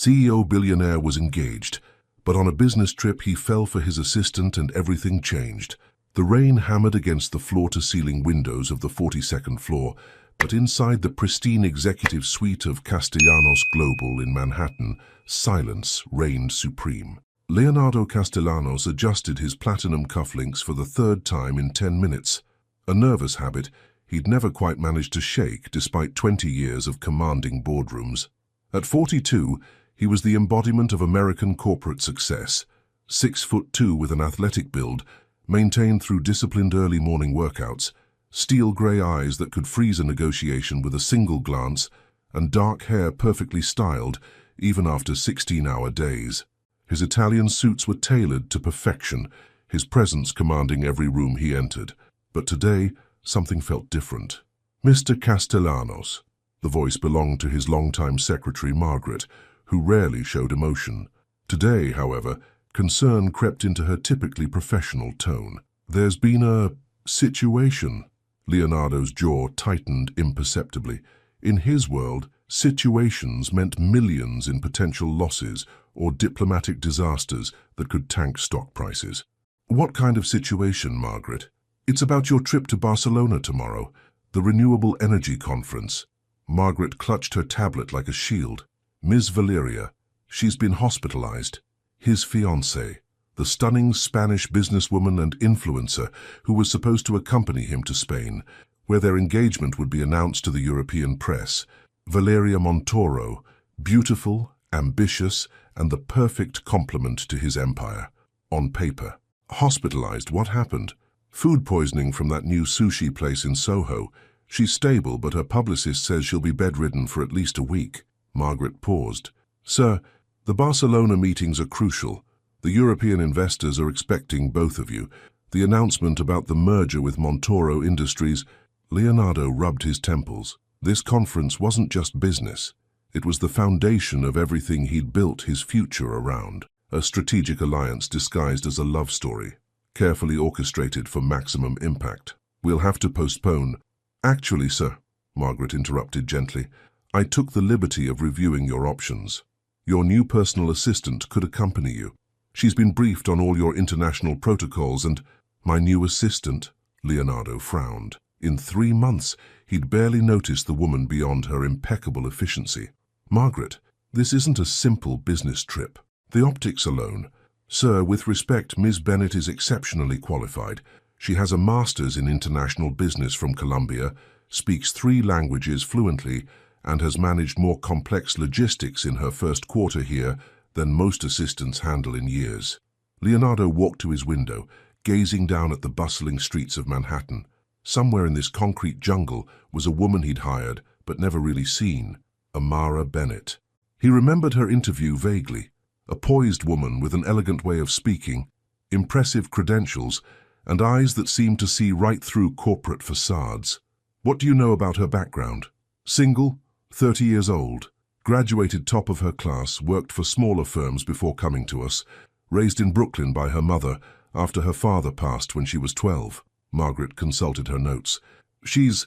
CEO Billionaire was engaged, but on a business trip he fell for his assistant and everything changed. The rain hammered against the floor-to-ceiling windows of the 42nd floor, but inside the pristine executive suite of Castellanos Global in Manhattan, silence reigned supreme. Leonardo Castellanos adjusted his platinum cufflinks for the third time in 10 minutes, a nervous habit he'd never quite managed to shake despite 20 years of commanding boardrooms. At 42, he was the embodiment of American corporate success, 6'2" with an athletic build, maintained through disciplined early morning workouts, steel-gray eyes that could freeze a negotiation with a single glance, and dark hair perfectly styled even after 16-hour days. His Italian suits were tailored to perfection, his presence commanding every room he entered. But today, something felt different. "Mr. Castellanos." The voice belonged to his longtime secretary, Margaret, who rarely showed emotion. Today, however, concern crept into her typically professional tone. "There's been a situation." Leonardo's jaw tightened imperceptibly. In his world, situations meant millions in potential losses or diplomatic disasters that could tank stock prices. "What kind of situation, Margaret?" "It's about your trip to Barcelona tomorrow, the Renewable Energy Conference." Margaret clutched her tablet like a shield. "Ms. Valeria, she's been hospitalized." His fiancée, the stunning Spanish businesswoman and influencer who was supposed to accompany him to Spain, where their engagement would be announced to the European press. Valeria Montoro, beautiful, ambitious, and the perfect complement to his empire. On paper. Hospitalized, what happened? "Food poisoning from that new sushi place in Soho. She's stable, but her publicist says she'll be bedridden for at least a week." Margaret paused. "Sir, the Barcelona meetings are crucial. The European investors are expecting both of you. The announcement about the merger with Montoro Industries." Leonardo rubbed his temples. This conference wasn't just business. It was the foundation of everything he'd built his future around. A strategic alliance disguised as a love story, carefully orchestrated for maximum impact. "We'll have to postpone." "Actually, sir," Margaret interrupted gently, "I took the liberty of reviewing your options. Your new personal assistant could accompany you. She's been briefed on all your international protocols and—" "My new assistant?" Leonardo frowned. In 3 months, he'd barely noticed the woman beyond her impeccable efficiency. "Margaret, this isn't a simple business trip. The optics alone—" "Sir, with respect, Ms. Bennett is exceptionally qualified. She has a master's in international business from Columbia, speaks 3 languages fluently, and has managed more complex logistics in her first quarter here than most assistants handle in years." Leonardo walked to his window, gazing down at the bustling streets of Manhattan. Somewhere in this concrete jungle was a woman he'd hired, but never really seen, Amara Bennett. He remembered her interview vaguely, a poised woman with an elegant way of speaking, impressive credentials, and eyes that seemed to see right through corporate facades. "What do you know about her background?" "Single, 30 years old, graduated top of her class, worked for smaller firms before coming to us, raised in Brooklyn by her mother after her father passed when she was 12. Margaret consulted her notes. "She's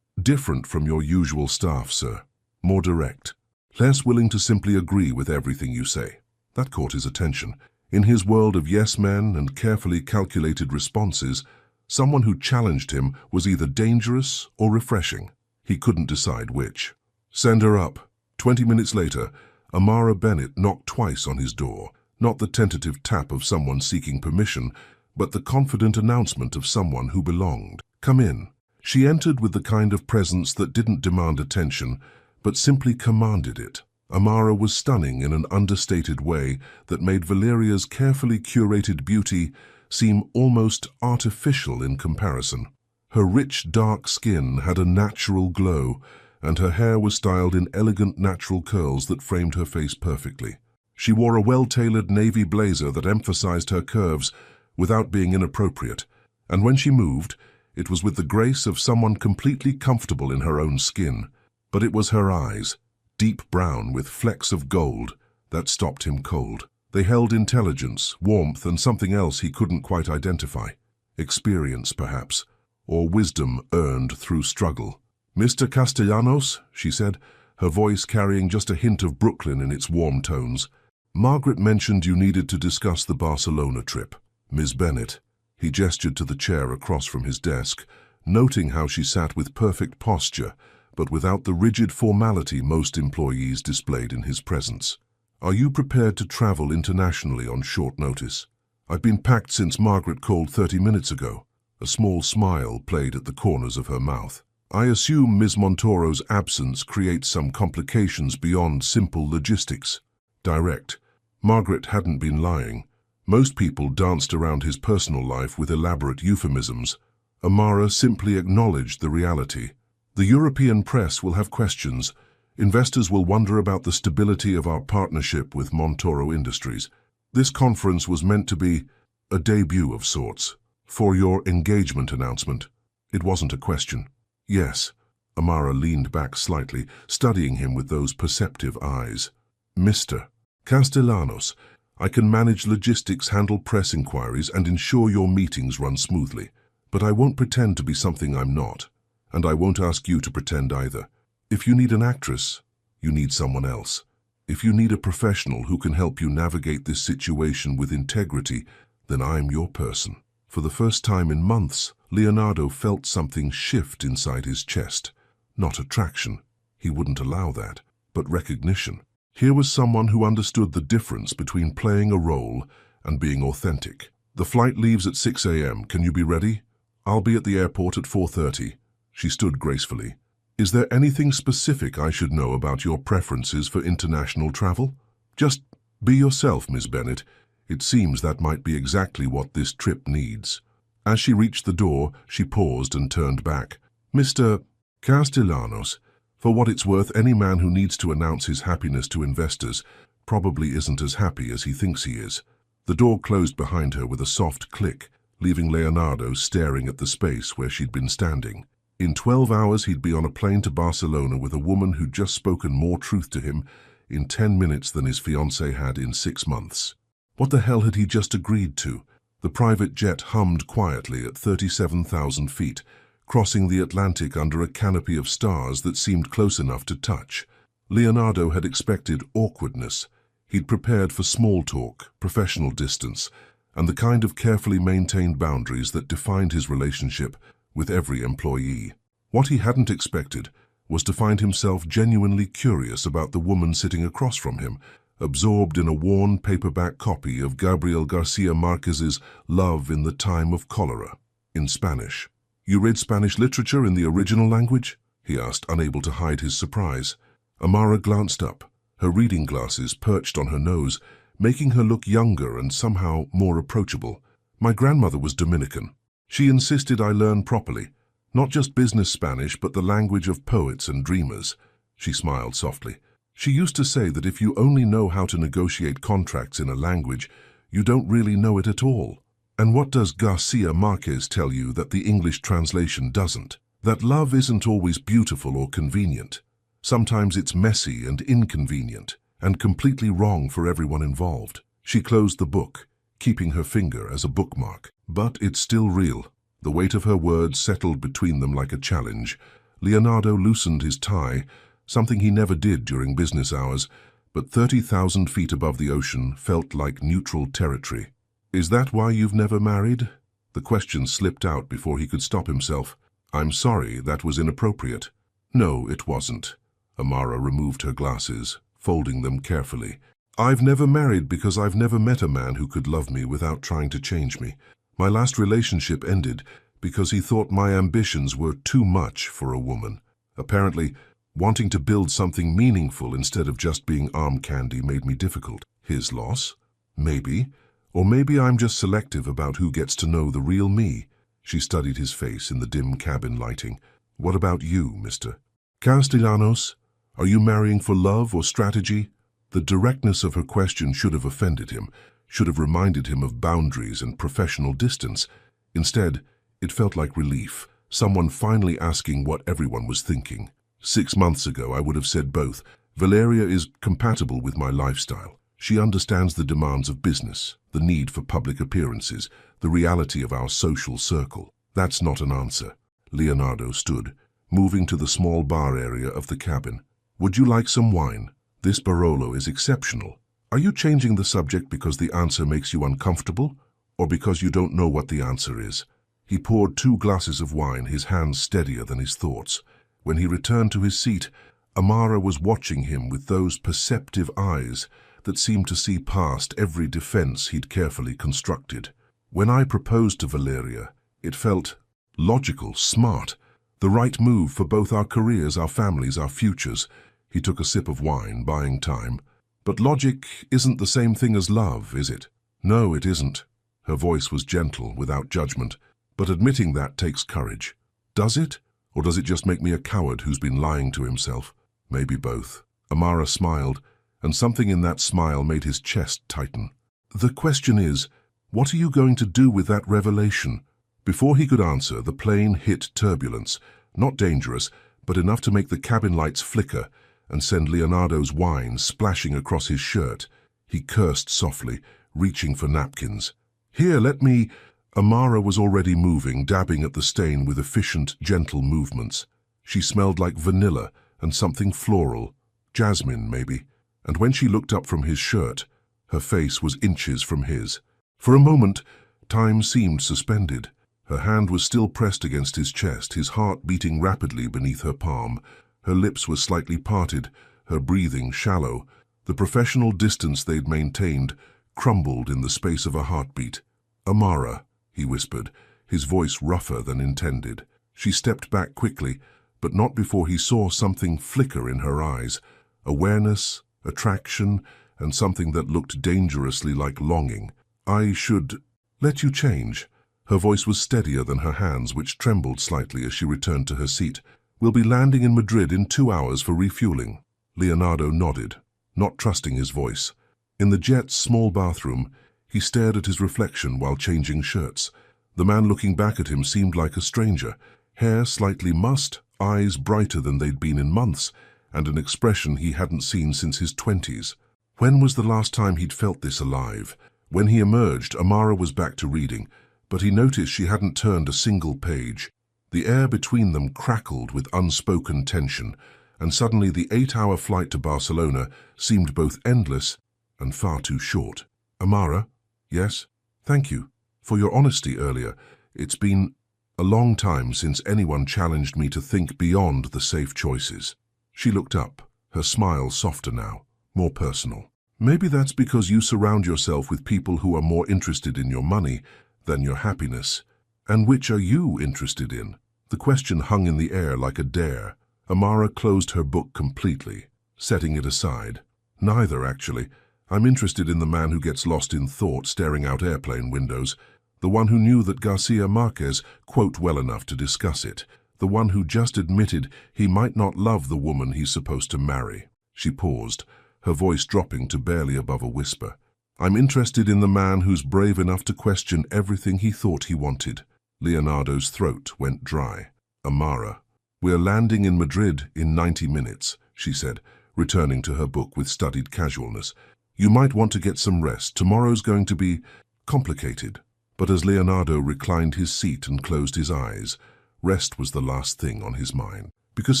different from your usual staff, sir. More direct. Less willing to simply agree with everything you say." That caught his attention. In his world of yes men and carefully calculated responses, someone who challenged him was either dangerous or refreshing. He couldn't decide which. "Send her up." 20 minutes later, Amara Bennett knocked twice on his door, not the tentative tap of someone seeking permission, but the confident announcement of someone who belonged. "Come in." She entered with the kind of presence that didn't demand attention, but simply commanded it. Amara was stunning in an understated way that made Valeria's carefully curated beauty seem almost artificial in comparison. Her rich, dark skin had a natural glow, and her hair was styled in elegant natural curls that framed her face perfectly. She wore a well-tailored navy blazer that emphasized her curves without being inappropriate, and when she moved, it was with the grace of someone completely comfortable in her own skin. But it was her eyes, deep brown with flecks of gold, that stopped him cold. They held intelligence, warmth, and something else he couldn't quite identify. Experience, perhaps, or wisdom earned through struggle. "Mr. Castellanos," she said, her voice carrying just a hint of Brooklyn in its warm tones. "Margaret mentioned you needed to discuss the Barcelona trip. Ms. Bennet." He gestured to the chair across from his desk, noting how she sat with perfect posture, but without the rigid formality most employees displayed in his presence. "Are you prepared to travel internationally on short notice?" "I've been packed since Margaret called 30 minutes ago." A small smile played at the corners of her mouth. "I assume Ms. Montoro's absence creates some complications beyond simple logistics." Direct. Margaret hadn't been lying. Most people danced around his personal life with elaborate euphemisms. Amara simply acknowledged the reality. "The European press will have questions. Investors will wonder about the stability of our partnership with Montoro Industries. This conference was meant to be a debut of sorts. For your engagement announcement." It wasn't a question. "Yes." Amara leaned back slightly, studying him with those perceptive eyes. "Mr. Castellanos, I can manage logistics, handle press inquiries, and ensure your meetings run smoothly. But I won't pretend to be something I'm not, and I won't ask you to pretend either. If you need an actress, you need someone else. If you need a professional who can help you navigate this situation with integrity, then I'm your person." For the first time in months, Leonardo felt something shift inside his chest. Not attraction, he wouldn't allow that, but recognition. Here was someone who understood the difference between playing a role and being authentic. "The flight leaves at 6 a.m. Can you be ready?" "I'll be at the airport at 4:30. She stood gracefully. "Is there anything specific I should know about your preferences for international travel?" "Just be yourself, Miss Bennet. It seems that might be exactly what this trip needs." As she reached the door, she paused and turned back. "Mr. Castellanos, for what it's worth, any man who needs to announce his happiness to investors probably isn't as happy as he thinks he is." The door closed behind her with a soft click, leaving Leonardo staring at the space where she'd been standing. In 12 hours, he'd be on a plane to Barcelona with a woman who'd just spoken more truth to him in 10 minutes than his fiancée had in 6 months. What the hell had he just agreed to? The private jet hummed quietly at 37,000 feet, crossing the Atlantic under a canopy of stars that seemed close enough to touch. Leonardo had expected awkwardness. He'd prepared for small talk, professional distance, and the kind of carefully maintained boundaries that defined his relationship with every employee. What he hadn't expected was to find himself genuinely curious about the woman sitting across from him, absorbed in a worn paperback copy of Gabriel Garcia Marquez's Love in the Time of Cholera, in Spanish. "You read Spanish literature in the original language?" he asked, unable to hide his surprise. Amara glanced up, her reading glasses perched on her nose, making her look younger and somehow more approachable. "My grandmother was Dominican. She insisted I learn properly, not just business Spanish, but the language of poets and dreamers." She smiled softly. "She used to say that if you only know how to negotiate contracts in a language, you don't really know it at all. And what does Garcia Marquez tell you that the English translation doesn't? That love isn't always beautiful or convenient. Sometimes it's messy and inconvenient, and completely wrong for everyone involved." She closed the book, keeping her finger as a bookmark. "But it's still real." The weight of her words settled between them like a challenge. Leonardo loosened his tie, something he never did during business hours, but 30,000 feet above the ocean felt like neutral territory. "Is that why you've never married?" The question slipped out before he could stop himself. "I'm sorry, that was inappropriate." "No, it wasn't." Amara removed her glasses, folding them carefully. "I've never married because I've never met a man who could love me without trying to change me. My last relationship ended because he thought my ambitions were too much for a woman. Apparently, wanting to build something meaningful instead of just being arm candy made me difficult. His loss? Maybe. Or maybe I'm just selective about who gets to know the real me." She studied his face in the dim cabin lighting. "What about you, Mr. Castellanos? Are you marrying for love or strategy?" The directness of her question should have offended him, should have reminded him of boundaries and professional distance. Instead, it felt like relief, someone finally asking what everyone was thinking. 6 months ago, I would have said both. Valeria is compatible with my lifestyle. She understands the demands of business, the need for public appearances, the reality of our social circle. That's not an answer. Leonardo stood, moving to the small bar area of the cabin. Would you like some wine? This Barolo is exceptional. Are you changing the subject because the answer makes you uncomfortable, or because you don't know what the answer is? He poured 2 glasses of wine, his hands steadier than his thoughts. When he returned to his seat, Amara was watching him with those perceptive eyes that seemed to see past every defense he'd carefully constructed. When I proposed to Valeria, it felt logical, smart, the right move for both our careers, our families, our futures. He took a sip of wine, buying time. But logic isn't the same thing as love, is it? No, it isn't. Her voice was gentle, without judgment. But admitting that takes courage. Does it? Or does it just make me a coward who's been lying to himself? Maybe both. Amara smiled, and something in that smile made his chest tighten. The question is, what are you going to do with that revelation? Before he could answer, the plane hit turbulence. Not dangerous, but enough to make the cabin lights flicker and send Leonardo's wine splashing across his shirt. He cursed softly, reaching for napkins. Here, let me... Amara was already moving, dabbing at the stain with efficient, gentle movements. She smelled like vanilla and something floral, jasmine maybe, and when she looked up from his shirt, her face was inches from his. For a moment, time seemed suspended. Her hand was still pressed against his chest, his heart beating rapidly beneath her palm. Her lips were slightly parted, her breathing shallow. The professional distance they'd maintained crumbled in the space of a heartbeat. "Amara," he whispered, his voice rougher than intended. She stepped back quickly, but not before he saw something flicker in her eyes. Awareness, attraction, and something that looked dangerously like longing. "I should let you change." Her voice was steadier than her hands, which trembled slightly as she returned to her seat. "We'll be landing in Madrid in 2 hours for refueling." Leonardo nodded, not trusting his voice. In the jet's small bathroom, he stared at his reflection while changing shirts. The man looking back at him seemed like a stranger. Hair slightly mussed, eyes brighter than they'd been in months, and an expression he hadn't seen since his 20s. When was the last time he'd felt this alive? When he emerged, Amara was back to reading, but he noticed she hadn't turned a single page. The air between them crackled with unspoken tension, and suddenly the 8-hour flight to Barcelona seemed both endless and far too short. "Amara?" "Yes? Thank you for your honesty earlier. It's been a long time since anyone challenged me to think beyond the safe choices." She looked up, her smile softer now, more personal. "Maybe that's because you surround yourself with people who are more interested in your money than your happiness. And which are you interested in?" The question hung in the air like a dare. Amara closed her book completely, setting it aside. "Neither, actually. I'm interested in the man who gets lost in thought staring out airplane windows, the one who knew that Garcia Marquez quote well enough to discuss it, the one who just admitted he might not love the woman he's supposed to marry." She paused, her voice dropping to barely above a whisper. "I'm interested in the man who's brave enough to question everything he thought he wanted." Leonardo's throat went dry. "Amara, we're landing in Madrid in 90 minutes, she said, returning to her book with studied casualness. "You might want to get some rest. Tomorrow's going to be complicated." But as Leonardo reclined his seat and closed his eyes, rest was the last thing on his mind. Because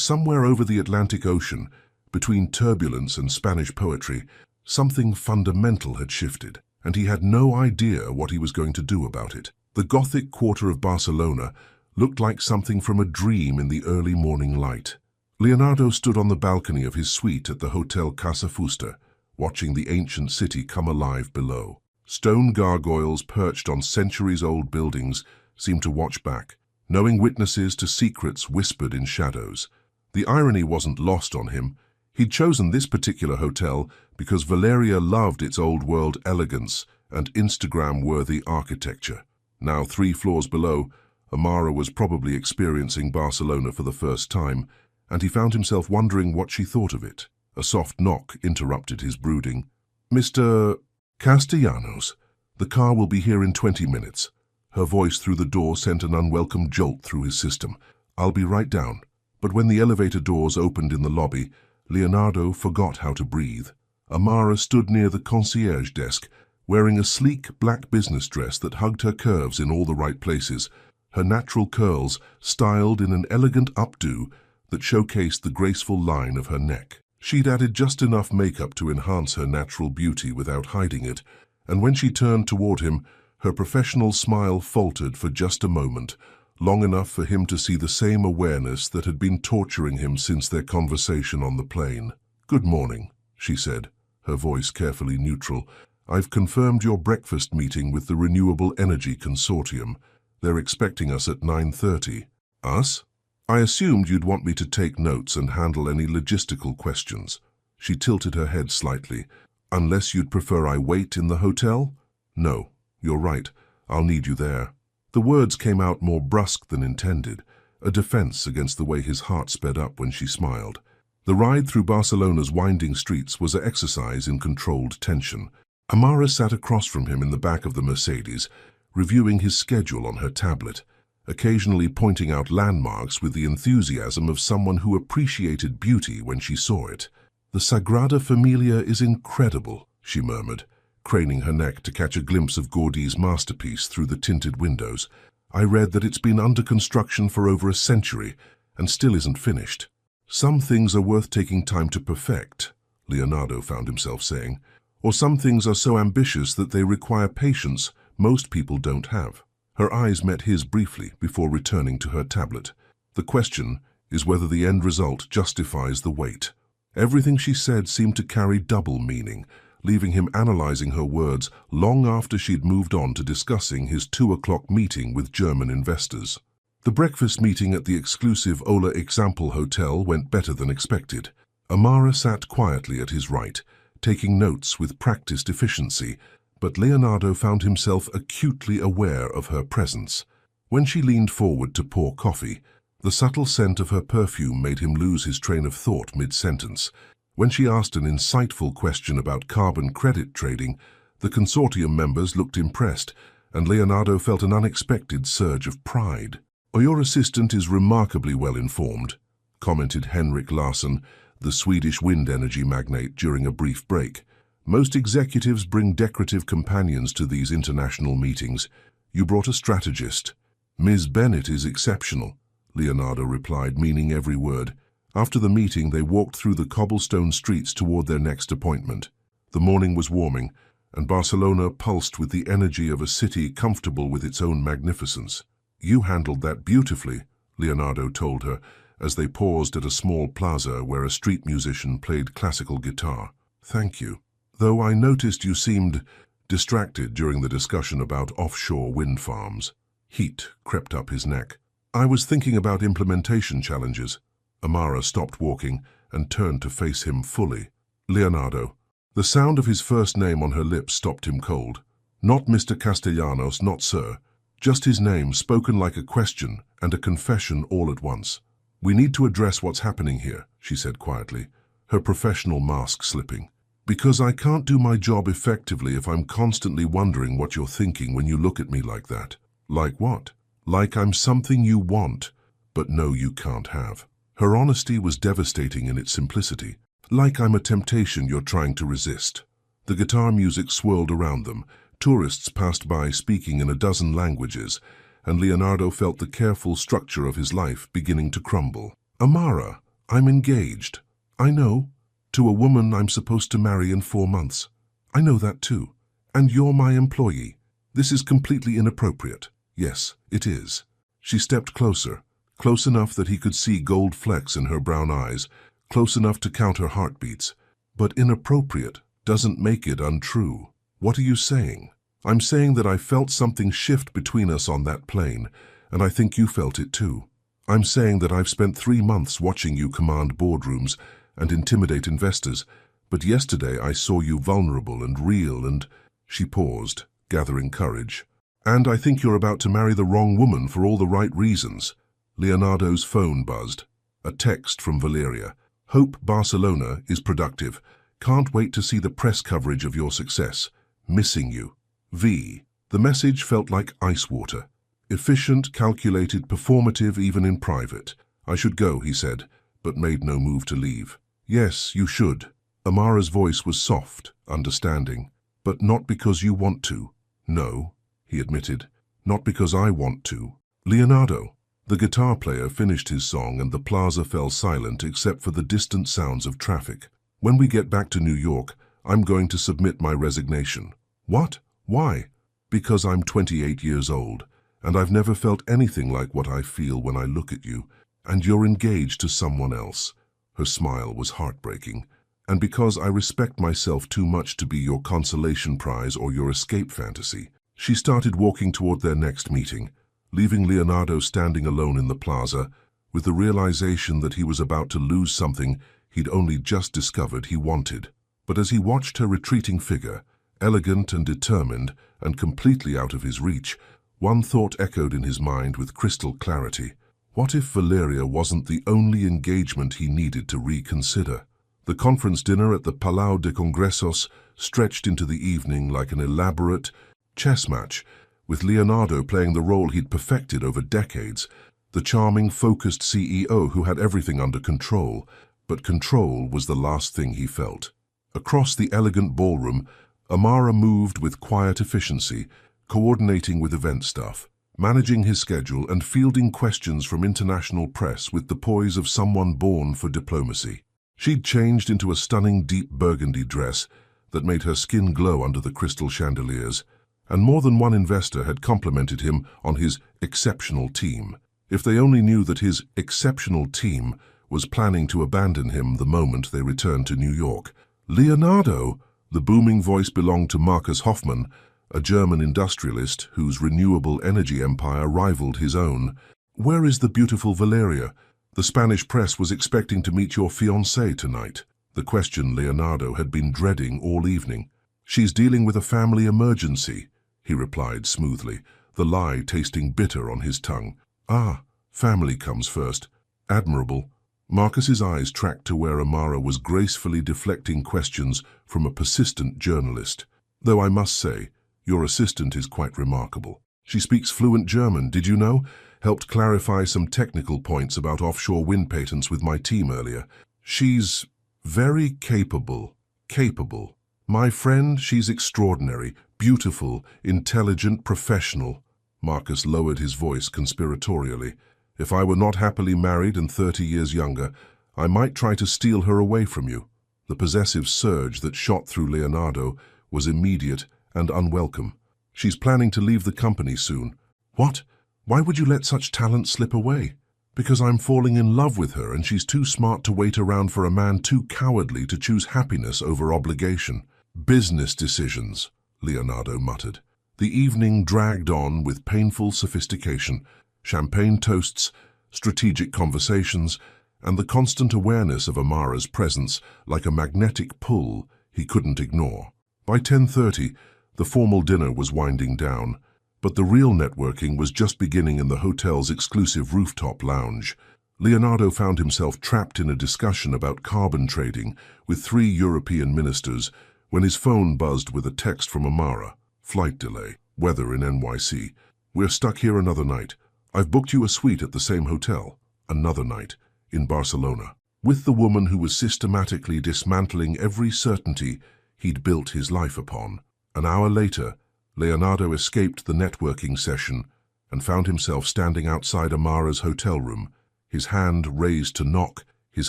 somewhere over the Atlantic Ocean, between turbulence and Spanish poetry, something fundamental had shifted, and he had no idea what he was going to do about it. The Gothic quarter of Barcelona looked like something from a dream in the early morning light. Leonardo stood on the balcony of his suite at the Hotel Casa Fuster, watching the ancient city come alive below. Stone gargoyles perched on centuries-old buildings seemed to watch back, knowing witnesses to secrets whispered in shadows. The irony wasn't lost on him. He'd chosen this particular hotel because Valeria loved its old-world elegance and Instagram-worthy architecture. Now 3 floors below, Amara was probably experiencing Barcelona for the first time, and he found himself wondering what she thought of it. A soft knock interrupted his brooding. "Mr. Castellanos, the car will be here in 20 minutes. Her voice through the door sent an unwelcome jolt through his system. "I'll be right down." But when the elevator doors opened in the lobby, Leonardo forgot how to breathe. Amara stood near the concierge desk, wearing a sleek black business dress that hugged her curves in all the right places, her natural curls styled in an elegant updo that showcased the graceful line of her neck. She'd added just enough makeup to enhance her natural beauty without hiding it, and when she turned toward him, her professional smile faltered for just a moment, long enough for him to see the same awareness that had been torturing him since their conversation on the plane. "Good morning," she said, her voice carefully neutral. "I've confirmed your breakfast meeting with the Renewable Energy Consortium. They're expecting us at 9:30. Us? I assumed you'd want me to take notes and handle any logistical questions." She tilted her head slightly. "Unless you'd prefer I wait in the hotel?" "No, you're right. I'll need you there." The words came out more brusque than intended, a defense against the way his heart sped up when she smiled. The ride through Barcelona's winding streets was an exercise in controlled tension. Amara sat across from him in the back of the Mercedes, reviewing his schedule on her tablet, occasionally pointing out landmarks with the enthusiasm of someone who appreciated beauty when she saw it. "The Sagrada Familia is incredible," she murmured, craning her neck to catch a glimpse of Gaudí's masterpiece through the tinted windows. "I read that it's been under construction for over a century and still isn't finished." "Some things are worth taking time to perfect," Leonardo found himself saying, "or some things are so ambitious that they require patience most people don't have." Her eyes met his briefly before returning to her tablet. "The question is whether the end result justifies the wait." Everything she said seemed to carry double meaning, leaving him analyzing her words long after she'd moved on to discussing his 2 o'clock meeting with German investors. The breakfast meeting at the exclusive Ola Example Hotel went better than expected. Amara sat quietly at his right, taking notes with practiced efficiency, but Leonardo found himself acutely aware of her presence. When she leaned forward to pour coffee, the subtle scent of her perfume made him lose his train of thought mid-sentence. When she asked an insightful question about carbon credit trading, the consortium members looked impressed, and Leonardo felt an unexpected surge of pride. "Your assistant is remarkably well informed," commented Henrik Larsson, the Swedish wind energy magnate, during a brief break. "Most executives bring decorative companions to these international meetings. You brought a strategist." "Ms. Bennett is exceptional," Leonardo replied, meaning every word. After the meeting, they walked through the cobblestone streets toward their next appointment. The morning was warming, and Barcelona pulsed with the energy of a city comfortable with its own magnificence. "You handled that beautifully," Leonardo told her, as they paused at a small plaza where a street musician played classical guitar. "Thank you. Though I noticed you seemed distracted during the discussion about offshore wind farms." Heat crept up his neck. "I was thinking about implementation challenges." Amara stopped walking and turned to face him fully. "Leonardo." The sound of his first name on her lips stopped him cold. Not Mr. Castellanos, not sir. Just his name, spoken like a question and a confession all at once. "We need to address what's happening here," she said quietly, her professional mask slipping. "Because I can't do my job effectively if I'm constantly wondering what you're thinking when you look at me like that." "Like what?" "Like I'm something you want, but know you can't have." Her honesty was devastating in its simplicity. "Like I'm a temptation you're trying to resist." The guitar music swirled around them. Tourists passed by speaking in a dozen languages, and Leonardo felt the careful structure of his life beginning to crumble. "Amara, I'm engaged. I know. To a woman I'm supposed to marry in 4 months. I know that too. And you're my employee. This is completely inappropriate." "Yes, it is." She stepped closer, close enough that he could see gold flecks in her brown eyes, close enough to count her heartbeats. "But inappropriate doesn't make it untrue." "What are you saying?" "I'm saying that I felt something shift between us on that plane, and I think you felt it too. I'm saying that I've spent 3 months watching you command boardrooms and intimidate investors, but yesterday I saw you vulnerable and real and—" She paused, gathering courage. "And I think you're about to marry the wrong woman for all the right reasons." Leonardo's phone buzzed. A text from Valeria. "Hope Barcelona is productive. Can't wait to see the press coverage of your success. Missing you. V." The message felt like ice water. Efficient, calculated, performative even in private. "I should go," he said, but made no move to leave. "Yes, you should." Amara's voice was soft, understanding. "But not because you want to." "No," he admitted. "Not because I want to." "Leonardo." The guitar player finished his song and the plaza fell silent except for the distant sounds of traffic. "When we get back to New York, I'm going to submit my resignation." "What? Why?" "Because I'm 28 years old, and I've never felt anything like what I feel when I look at you, and you're engaged to someone else." Her smile was heartbreaking. "And because I respect myself too much to be your consolation prize or your escape fantasy." She started walking toward their next meeting, leaving Leonardo standing alone in the plaza, with the realization that he was about to lose something he'd only just discovered he wanted. But as he watched her retreating figure, elegant and determined and completely out of his reach, one thought echoed in his mind with crystal clarity. What if Valeria wasn't the only engagement he needed to reconsider? The conference dinner at the Palau de Congressos stretched into the evening like an elaborate chess match, with Leonardo playing the role he'd perfected over decades, the charming, focused CEO who had everything under control. But control was the last thing he felt. Across the elegant ballroom, Amara moved with quiet efficiency, coordinating with event staff, managing his schedule and fielding questions from international press with the poise of someone born for diplomacy. She'd changed into a stunning deep burgundy dress that made her skin glow under the crystal chandeliers, and more than one investor had complimented him on his exceptional team. If they only knew that his exceptional team was planning to abandon him the moment they returned to New York. "Leonardo!" The booming voice belonged to Marcus Hoffmann, a German industrialist whose renewable energy empire rivaled his own. "Where is the beautiful Valeria? The Spanish press was expecting to meet your fiancée tonight." The question Leonardo had been dreading all evening. "She's dealing with a family emergency," he replied smoothly, the lie tasting bitter on his tongue. "Ah, family comes first. Admirable." Marcus's eyes tracked to where Amara was gracefully deflecting questions from a persistent journalist. "Though I must say, your assistant is quite remarkable. She speaks fluent German, did you know? Helped clarify some technical points about offshore wind patents with my team earlier. She's very capable. Capable. My friend, she's extraordinary, beautiful, intelligent, professional." Marcus lowered his voice conspiratorially. "If I were not happily married and 30 years younger, I might try to steal her away from you." The possessive surge that shot through Leonardo was immediate and unwelcome. "She's planning to leave the company soon." "What? Why would you let such talent slip away?" "Because I'm falling in love with her and she's too smart to wait around for a man too cowardly to choose happiness over obligation." "Business decisions," Leonardo muttered. The evening dragged on with painful sophistication, champagne toasts, strategic conversations, and the constant awareness of Amara's presence like a magnetic pull he couldn't ignore. By 10:30, the formal dinner was winding down, but the real networking was just beginning in the hotel's exclusive rooftop lounge. Leonardo found himself trapped in a discussion about carbon trading with 3 European ministers when his phone buzzed with a text from Amara. "Flight delay. Weather in NYC. We're stuck here another night. I've booked you a suite at the same hotel." Another night, in Barcelona, with the woman who was systematically dismantling every certainty he'd built his life upon. An hour later, Leonardo escaped the networking session and found himself standing outside Amara's hotel room, his hand raised to knock, his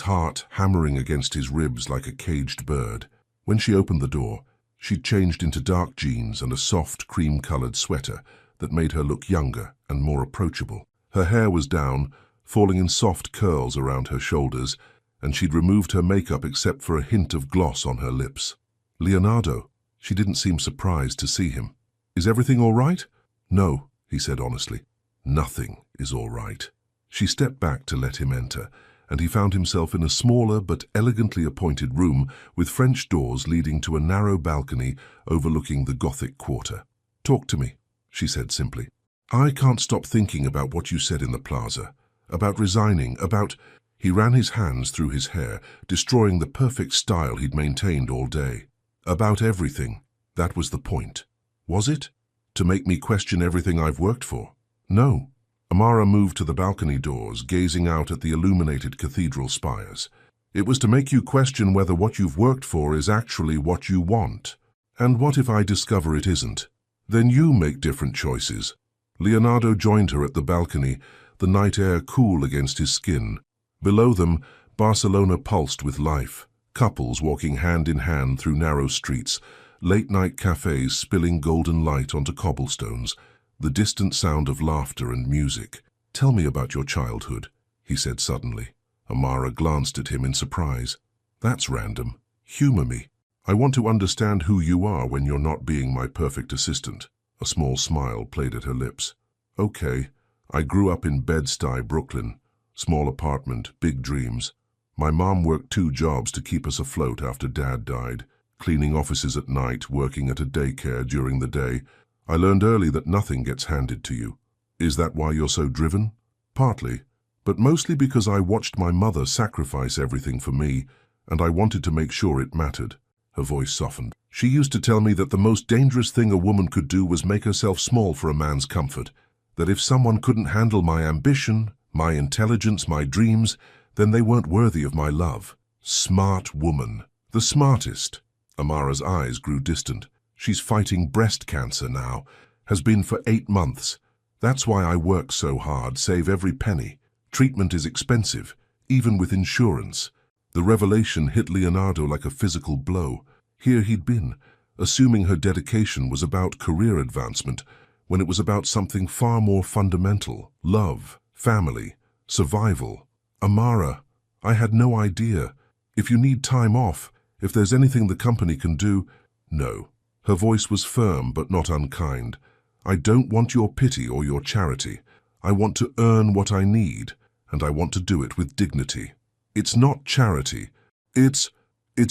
heart hammering against his ribs like a caged bird. When she opened the door, she'd changed into dark jeans and a soft, cream-colored sweater that made her look younger and more approachable. Her hair was down, falling in soft curls around her shoulders, and she'd removed her makeup except for a hint of gloss on her lips. "Leonardo." She didn't seem surprised to see him. "Is everything all right?" "No," he said honestly. "Nothing is all right." She stepped back to let him enter, and he found himself in a smaller but elegantly appointed room with French doors leading to a narrow balcony overlooking the Gothic quarter. "Talk to me," she said simply. "I can't stop thinking about what you said in the plaza, about resigning, about—" He ran his hands through his hair, destroying the perfect style he'd maintained all day. "About everything. That was the point." "Was it? To make me question everything I've worked for?" "No." Amara moved to the balcony doors, gazing out at the illuminated cathedral spires. "It was to make you question whether what you've worked for is actually what you want. And what if I discover it isn't? Then you make different choices." Leonardo joined her at the balcony, the night air cool against his skin. Below them, Barcelona pulsed with life, couples walking hand in hand through narrow streets, late-night cafes spilling golden light onto cobblestones, the distant sound of laughter and music. "Tell me about your childhood," he said suddenly. Amara glanced at him in surprise. "That's random. Humor me. I want to understand who you are when you're not being my perfect assistant." A small smile played at her lips. "Okay, I grew up in Bed-Stuy, Brooklyn. Small apartment, big dreams. My mom worked 2 jobs to keep us afloat after Dad died, cleaning offices at night, working at a daycare during the day. I learned early that nothing gets handed to you. Is that why you're so driven?" "Partly, but mostly because I watched my mother sacrifice everything for me, and I wanted to make sure it mattered." Her voice softened. "She used to tell me that the most dangerous thing a woman could do was make herself small for a man's comfort, that if someone couldn't handle my ambition, my intelligence, my dreams, then they weren't worthy of my love." Smart woman. The smartest. Amara's eyes grew distant. "She's fighting breast cancer now. Has been for 8 months. That's why I work so hard, save every penny. Treatment is expensive, even with insurance." The revelation hit Leonardo like a physical blow. Here he'd been, assuming her dedication was about career advancement, when it was about something far more fundamental: love, family, survival. "Amara, I had no idea. If you need time off, if there's anything the company can do—" "No." Her voice was firm but not unkind. "I don't want your pity or your charity. I want to earn what I need, and I want to do it with dignity. It's not charity. It's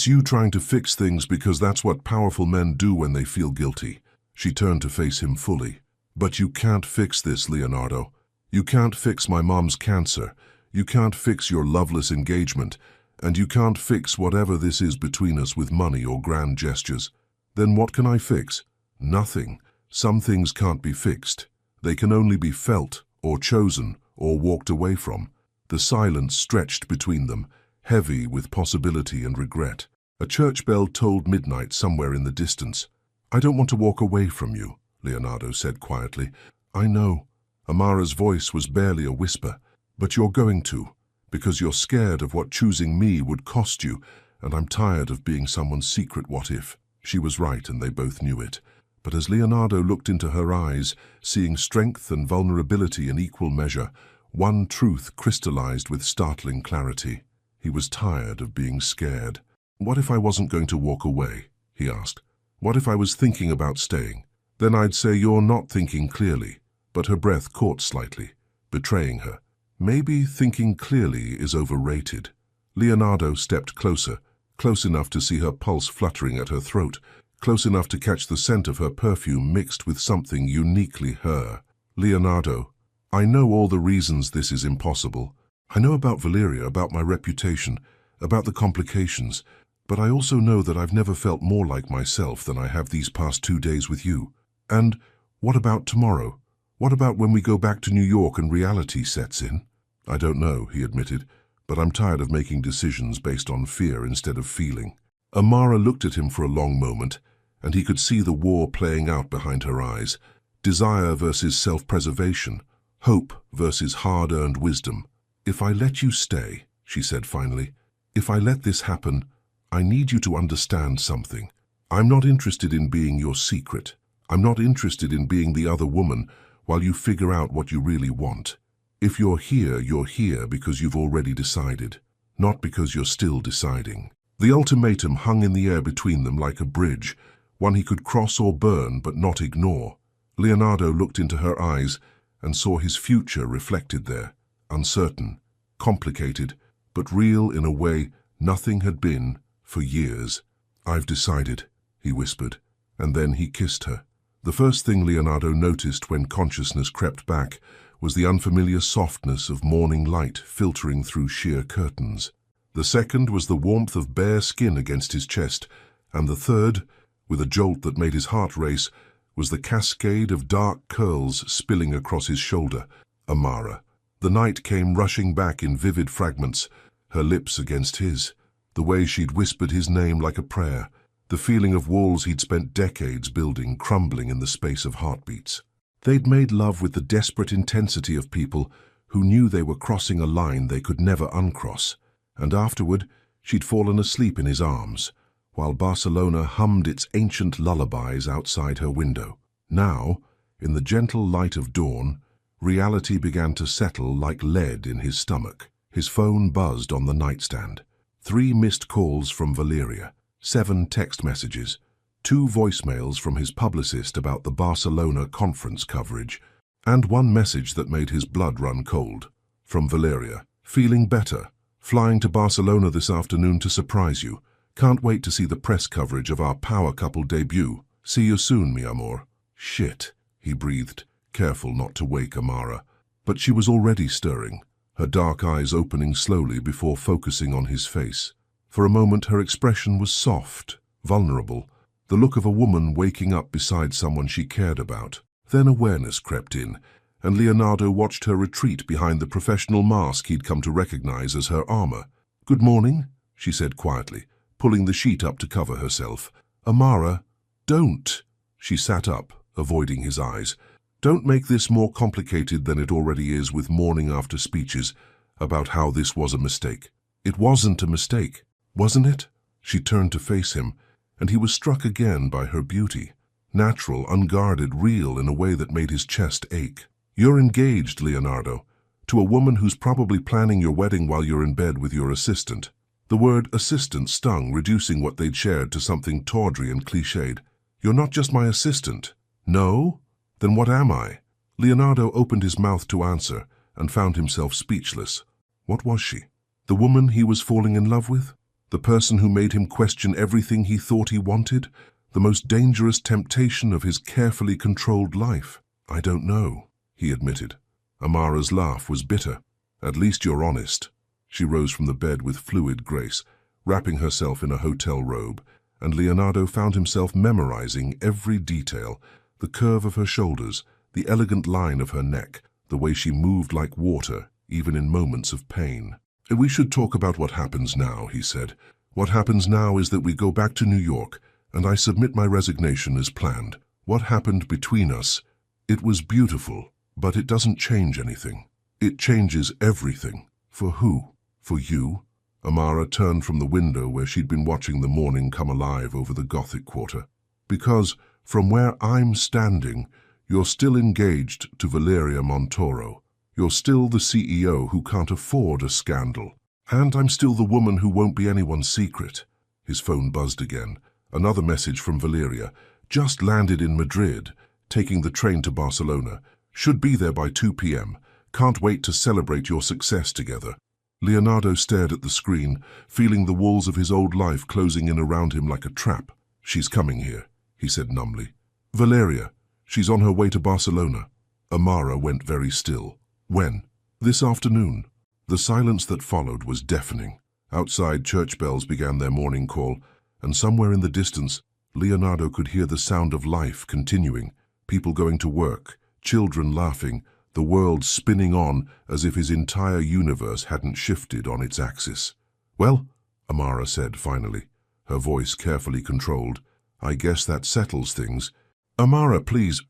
you trying to fix things because that's what powerful men do when they feel guilty." She turned to face him fully. "But you can't fix this, Leonardo. You can't fix my mom's cancer. You can't fix your loveless engagement. And you can't fix whatever this is between us with money or grand gestures. Then what can I fix? Nothing. Some things can't be fixed. They can only be felt, or chosen, or walked away from." The silence stretched between them, heavy with possibility and regret. A church bell tolled midnight somewhere in the distance. "I don't want to walk away from you," Leonardo said quietly. "I know." Amara's voice was barely a whisper. "But you're going to, because you're scared of what choosing me would cost you, and I'm tired of being someone's secret what if." She was right, and they both knew it. But as Leonardo looked into her eyes, seeing strength and vulnerability in equal measure, one truth crystallized with startling clarity. He was tired of being scared. "What if I wasn't going to walk away?" he asked. "What if I was thinking about staying? Then I'd say you're not thinking clearly." But her breath caught slightly, betraying her. Maybe thinking clearly is overrated. Leonardo stepped closer, close enough to see her pulse fluttering at her throat, close enough to catch the scent of her perfume mixed with something uniquely her. "Leonardo, I know all the reasons this is impossible. I know about Valeria, about my reputation, about the complications, but I also know that I've never felt more like myself than I have these past 2 days with you. And what about tomorrow? What about when we go back to New York and reality sets in?" "I don't know," he admitted, "but I'm tired of making decisions based on fear instead of feeling." Amara looked at him for a long moment, and he could see the war playing out behind her eyes. Desire versus self-preservation, hope versus hard-earned wisdom. "If I let you stay," she said finally, "if I let this happen, I need you to understand something. I'm not interested in being your secret. I'm not interested in being the other woman while you figure out what you really want. If you're here because you've already decided, not because you're still deciding." The ultimatum hung in the air between them like a bridge, one he could cross or burn but not ignore. Leonardo looked into her eyes and saw his future reflected there, uncertain, complicated, but real in a way nothing had been for years. "I've decided," he whispered, and then he kissed her. The first thing Leonardo noticed when consciousness crept back was the unfamiliar softness of morning light filtering through sheer curtains. The second was the warmth of bare skin against his chest, and the third, with a jolt that made his heart race, was the cascade of dark curls spilling across his shoulder. Amara. The night came rushing back in vivid fragments, her lips against his, the way she'd whispered his name like a prayer, the feeling of walls he'd spent decades building crumbling in the space of heartbeats. They'd made love with the desperate intensity of people who knew they were crossing a line they could never uncross, and afterward she'd fallen asleep in his arms, while Barcelona hummed its ancient lullabies outside her window. Now, in the gentle light of dawn, reality began to settle like lead in his stomach. His phone buzzed on the nightstand. 3 missed calls from Valeria, 7 text messages, 2 voicemails from his publicist about the Barcelona conference coverage, and 1 message that made his blood run cold. From Valeria, feeling better, flying to Barcelona this afternoon to surprise you. Can't wait to see the press coverage of our power couple debut. See you soon, mi amor. Shit, he breathed, careful not to wake Amara. But she was already stirring, her dark eyes opening slowly before focusing on his face. For a moment her expression was soft, vulnerable, the look of a woman waking up beside someone she cared about. Then awareness crept in, and Leonardo watched her retreat behind the professional mask he'd come to recognize as her armor. "Good morning," she said quietly, pulling the sheet up to cover herself. "Amara, don't." She sat up, avoiding his eyes. "Don't make this more complicated than it already is with morning after speeches about how this was a mistake. It wasn't a mistake, wasn't it?" She turned to face him, and he was struck again by her beauty. Natural, unguarded, real in a way that made his chest ache. "You're engaged, Leonardo, to a woman who's probably planning your wedding while you're in bed with your assistant." The word assistant stung, reducing what they'd shared to something tawdry and cliched. "You're not just my assistant." "No? Then what am I?" Leonardo opened his mouth to answer and found himself speechless. What was she? The woman he was falling in love with? The person who made him question everything he thought he wanted? The most dangerous temptation of his carefully controlled life? "I don't know," he admitted. Amara's laugh was bitter. "At least you're honest." She rose from the bed with fluid grace, wrapping herself in a hotel robe, and Leonardo found himself memorizing every detail, the curve of her shoulders, the elegant line of her neck, the way she moved like water, even in moments of pain. "We should talk about what happens now," he said. "What happens now is that we go back to New York, and I submit my resignation as planned. What happened between us, it was beautiful, but it doesn't change anything. It changes everything." "For who? For you?" Amara turned from the window where she'd been watching the morning come alive over the Gothic Quarter. "Because, from where I'm standing, you're still engaged to Valeria Montoro. You're still the CEO who can't afford a scandal. And I'm still the woman who won't be anyone's secret." His phone buzzed again. Another message from Valeria. "Just landed in Madrid, taking the train to Barcelona. Should be there by 2 p.m. Can't wait to celebrate your success together." Leonardo stared at the screen, feeling the walls of his old life closing in around him like a trap. "She's coming here," he said numbly. "Valeria, she's on her way to Barcelona." Amara went very still. "When?" "This afternoon." The silence that followed was deafening. Outside, church bells began their morning call, and somewhere in the distance, Leonardo could hear the sound of life continuing, people going to work, children laughing, the world spinning on as if his entire universe hadn't shifted on its axis. "Well," Amara said finally, her voice carefully controlled, "I guess that settles things." "Amara, please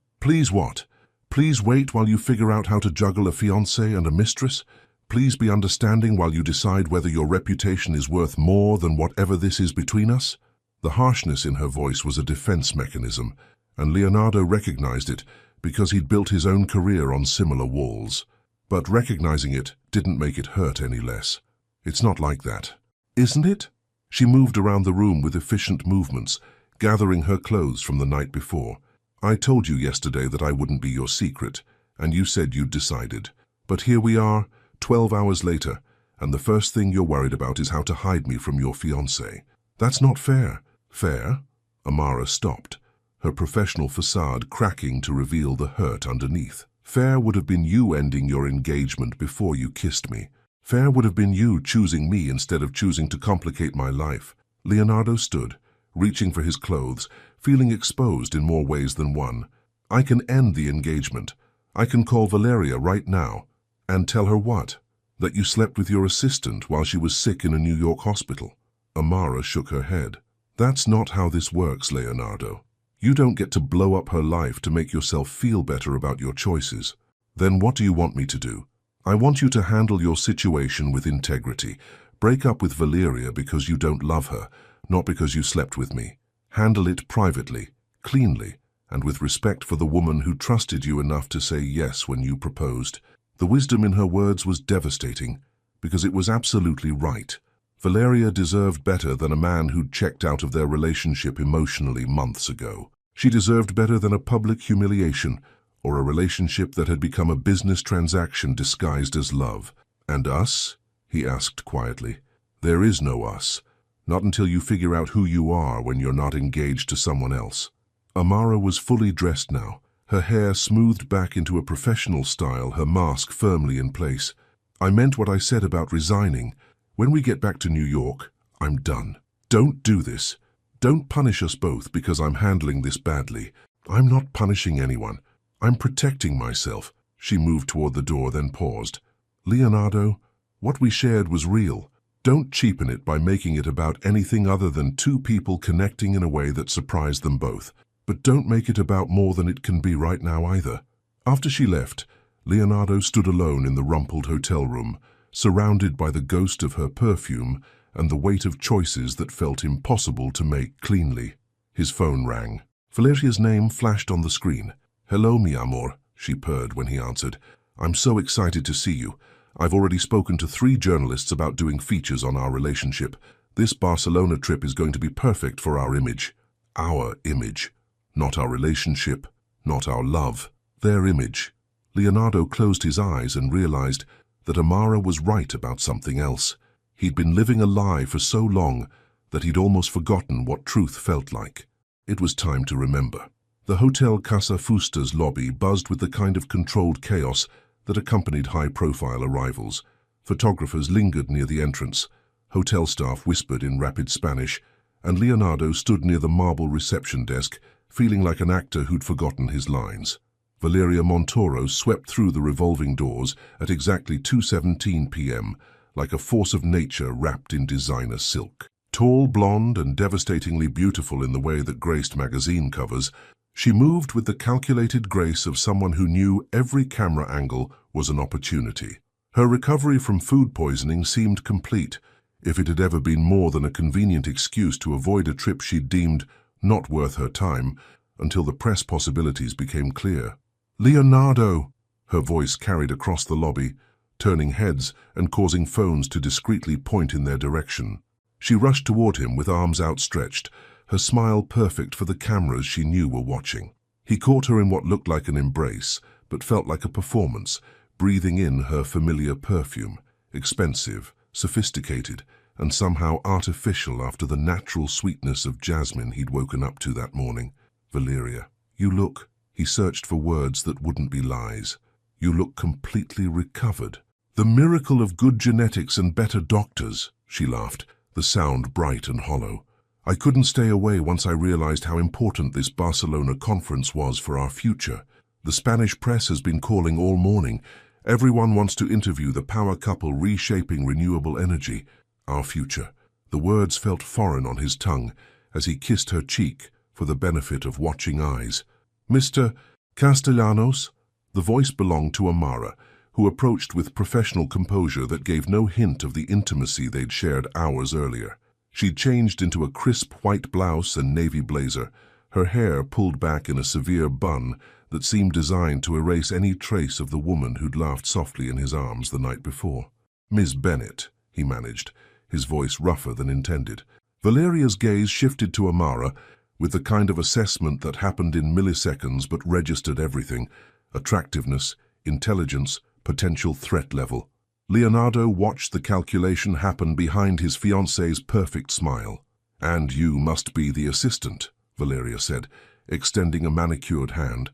what? Please wait while you figure out how to juggle a fiancé and a mistress? Please be understanding while you decide whether your reputation is worth more than whatever this is between us?" The harshness in her voice was a defense mechanism, and Leonardo recognized it because he'd built his own career on similar walls. But recognizing it didn't make it hurt any less. "It's not like that." "Isn't it?" She moved around the room with efficient movements, gathering her clothes from the night before. "I told you yesterday that I wouldn't be your secret, and you said you'd decided. But here we are, 12 hours later, and the first thing you're worried about is how to hide me from your fiancé. That's not fair." "Fair?" Amara stopped, her professional facade cracking to reveal the hurt underneath. "Fair would have been you ending your engagement before you kissed me. Fair would have been you choosing me instead of choosing to complicate my life." Leonardo stood, reaching for his clothes, feeling exposed in more ways than one. "I can end the engagement. I can call Valeria right now. And tell her what? That you slept with your assistant while she was sick in a New York hospital." Amara shook her head. "That's not how this works, Leonardo. You don't get to blow up her life to make yourself feel better about your choices." "Then what do you want me to do?" I want you to handle your situation with integrity. Break up with Valeria because you don't love her, not because you slept with me. Handle it privately, cleanly, and with respect for the woman who trusted you enough to say yes when you proposed. The wisdom in her words was devastating, because it was absolutely right. Valeria deserved better than a man who'd checked out of their relationship emotionally months ago. She deserved better than a public humiliation, or a relationship that had become a business transaction disguised as love. And us? He asked quietly. There is no us. Not until you figure out who you are when you're not engaged to someone else. Amara was fully dressed now, her hair smoothed back into a professional style, her mask firmly in place. I meant what I said about resigning. When we get back to New York, I'm done. Don't do this. Don't punish us both because I'm handling this badly. I'm not punishing anyone. I'm protecting myself. She moved toward the door, then paused. Leonardo, what we shared was real. Don't cheapen it by making it about anything other than two people connecting in a way that surprised them both. But don't make it about more than it can be right now either. After she left, Leonardo stood alone in the rumpled hotel room, surrounded by the ghost of her perfume and the weight of choices that felt impossible to make cleanly. His phone rang. Valeria's name flashed on the screen. Hello, mi amor, she purred when he answered. I'm so excited to see you. I've already spoken to 3 journalists about doing features on our relationship. This Barcelona trip is going to be perfect for our image. Our image. Not our relationship, not our love. Their image. Leonardo closed his eyes and realized that Amara was right about something else. He'd been living a lie for so long that he'd almost forgotten what truth felt like. It was time to remember. The Hotel Casa Fusta's lobby buzzed with the kind of controlled chaos that accompanied high-profile arrivals. Photographers lingered near the entrance. Hotel staff whispered in rapid Spanish, and Leonardo stood near the marble reception desk, feeling like an actor who'd forgotten his lines. Valeria Montoro swept through the revolving doors at exactly 2:17 p.m., like a force of nature wrapped in designer silk. Tall, blonde, and devastatingly beautiful in the way that graced magazine covers, she moved with the calculated grace of someone who knew every camera angle was an opportunity. Her recovery from food poisoning seemed complete, if it had ever been more than a convenient excuse to avoid a trip she'd deemed not worth her time, until the press possibilities became clear. Leonardo! Her voice carried across the lobby, turning heads and causing phones to discreetly point in their direction. She rushed toward him with arms outstretched, her smile perfect for the cameras she knew were watching. He caught her in what looked like an embrace, but felt like a performance, breathing in her familiar perfume, expensive, sophisticated, and somehow artificial after the natural sweetness of jasmine he'd woken up to that morning. Valeria, you look... He searched for words that wouldn't be lies. You look completely recovered. The miracle of good genetics and better doctors, she laughed, the sound bright and hollow. I couldn't stay away once I realized how important this Barcelona conference was for our future. The Spanish press has been calling all morning. Everyone wants to interview the power couple reshaping renewable energy. Our future. The words felt foreign on his tongue as he kissed her cheek for the benefit of watching eyes. Mr. Castellanos? The voice belonged to Amara, who approached with professional composure that gave no hint of the intimacy they'd shared hours earlier. She'd changed into a crisp white blouse and navy blazer, her hair pulled back in a severe bun that seemed designed to erase any trace of the woman who'd laughed softly in his arms the night before. Miss Bennet, he managed, his voice rougher than intended. Valeria's gaze shifted to Amara, with the kind of assessment that happened in milliseconds but registered everything: attractiveness, intelligence, potential threat level. Leonardo watched the calculation happen behind his fiancée's perfect smile. And you must be the assistant, Valeria said, extending a manicured hand.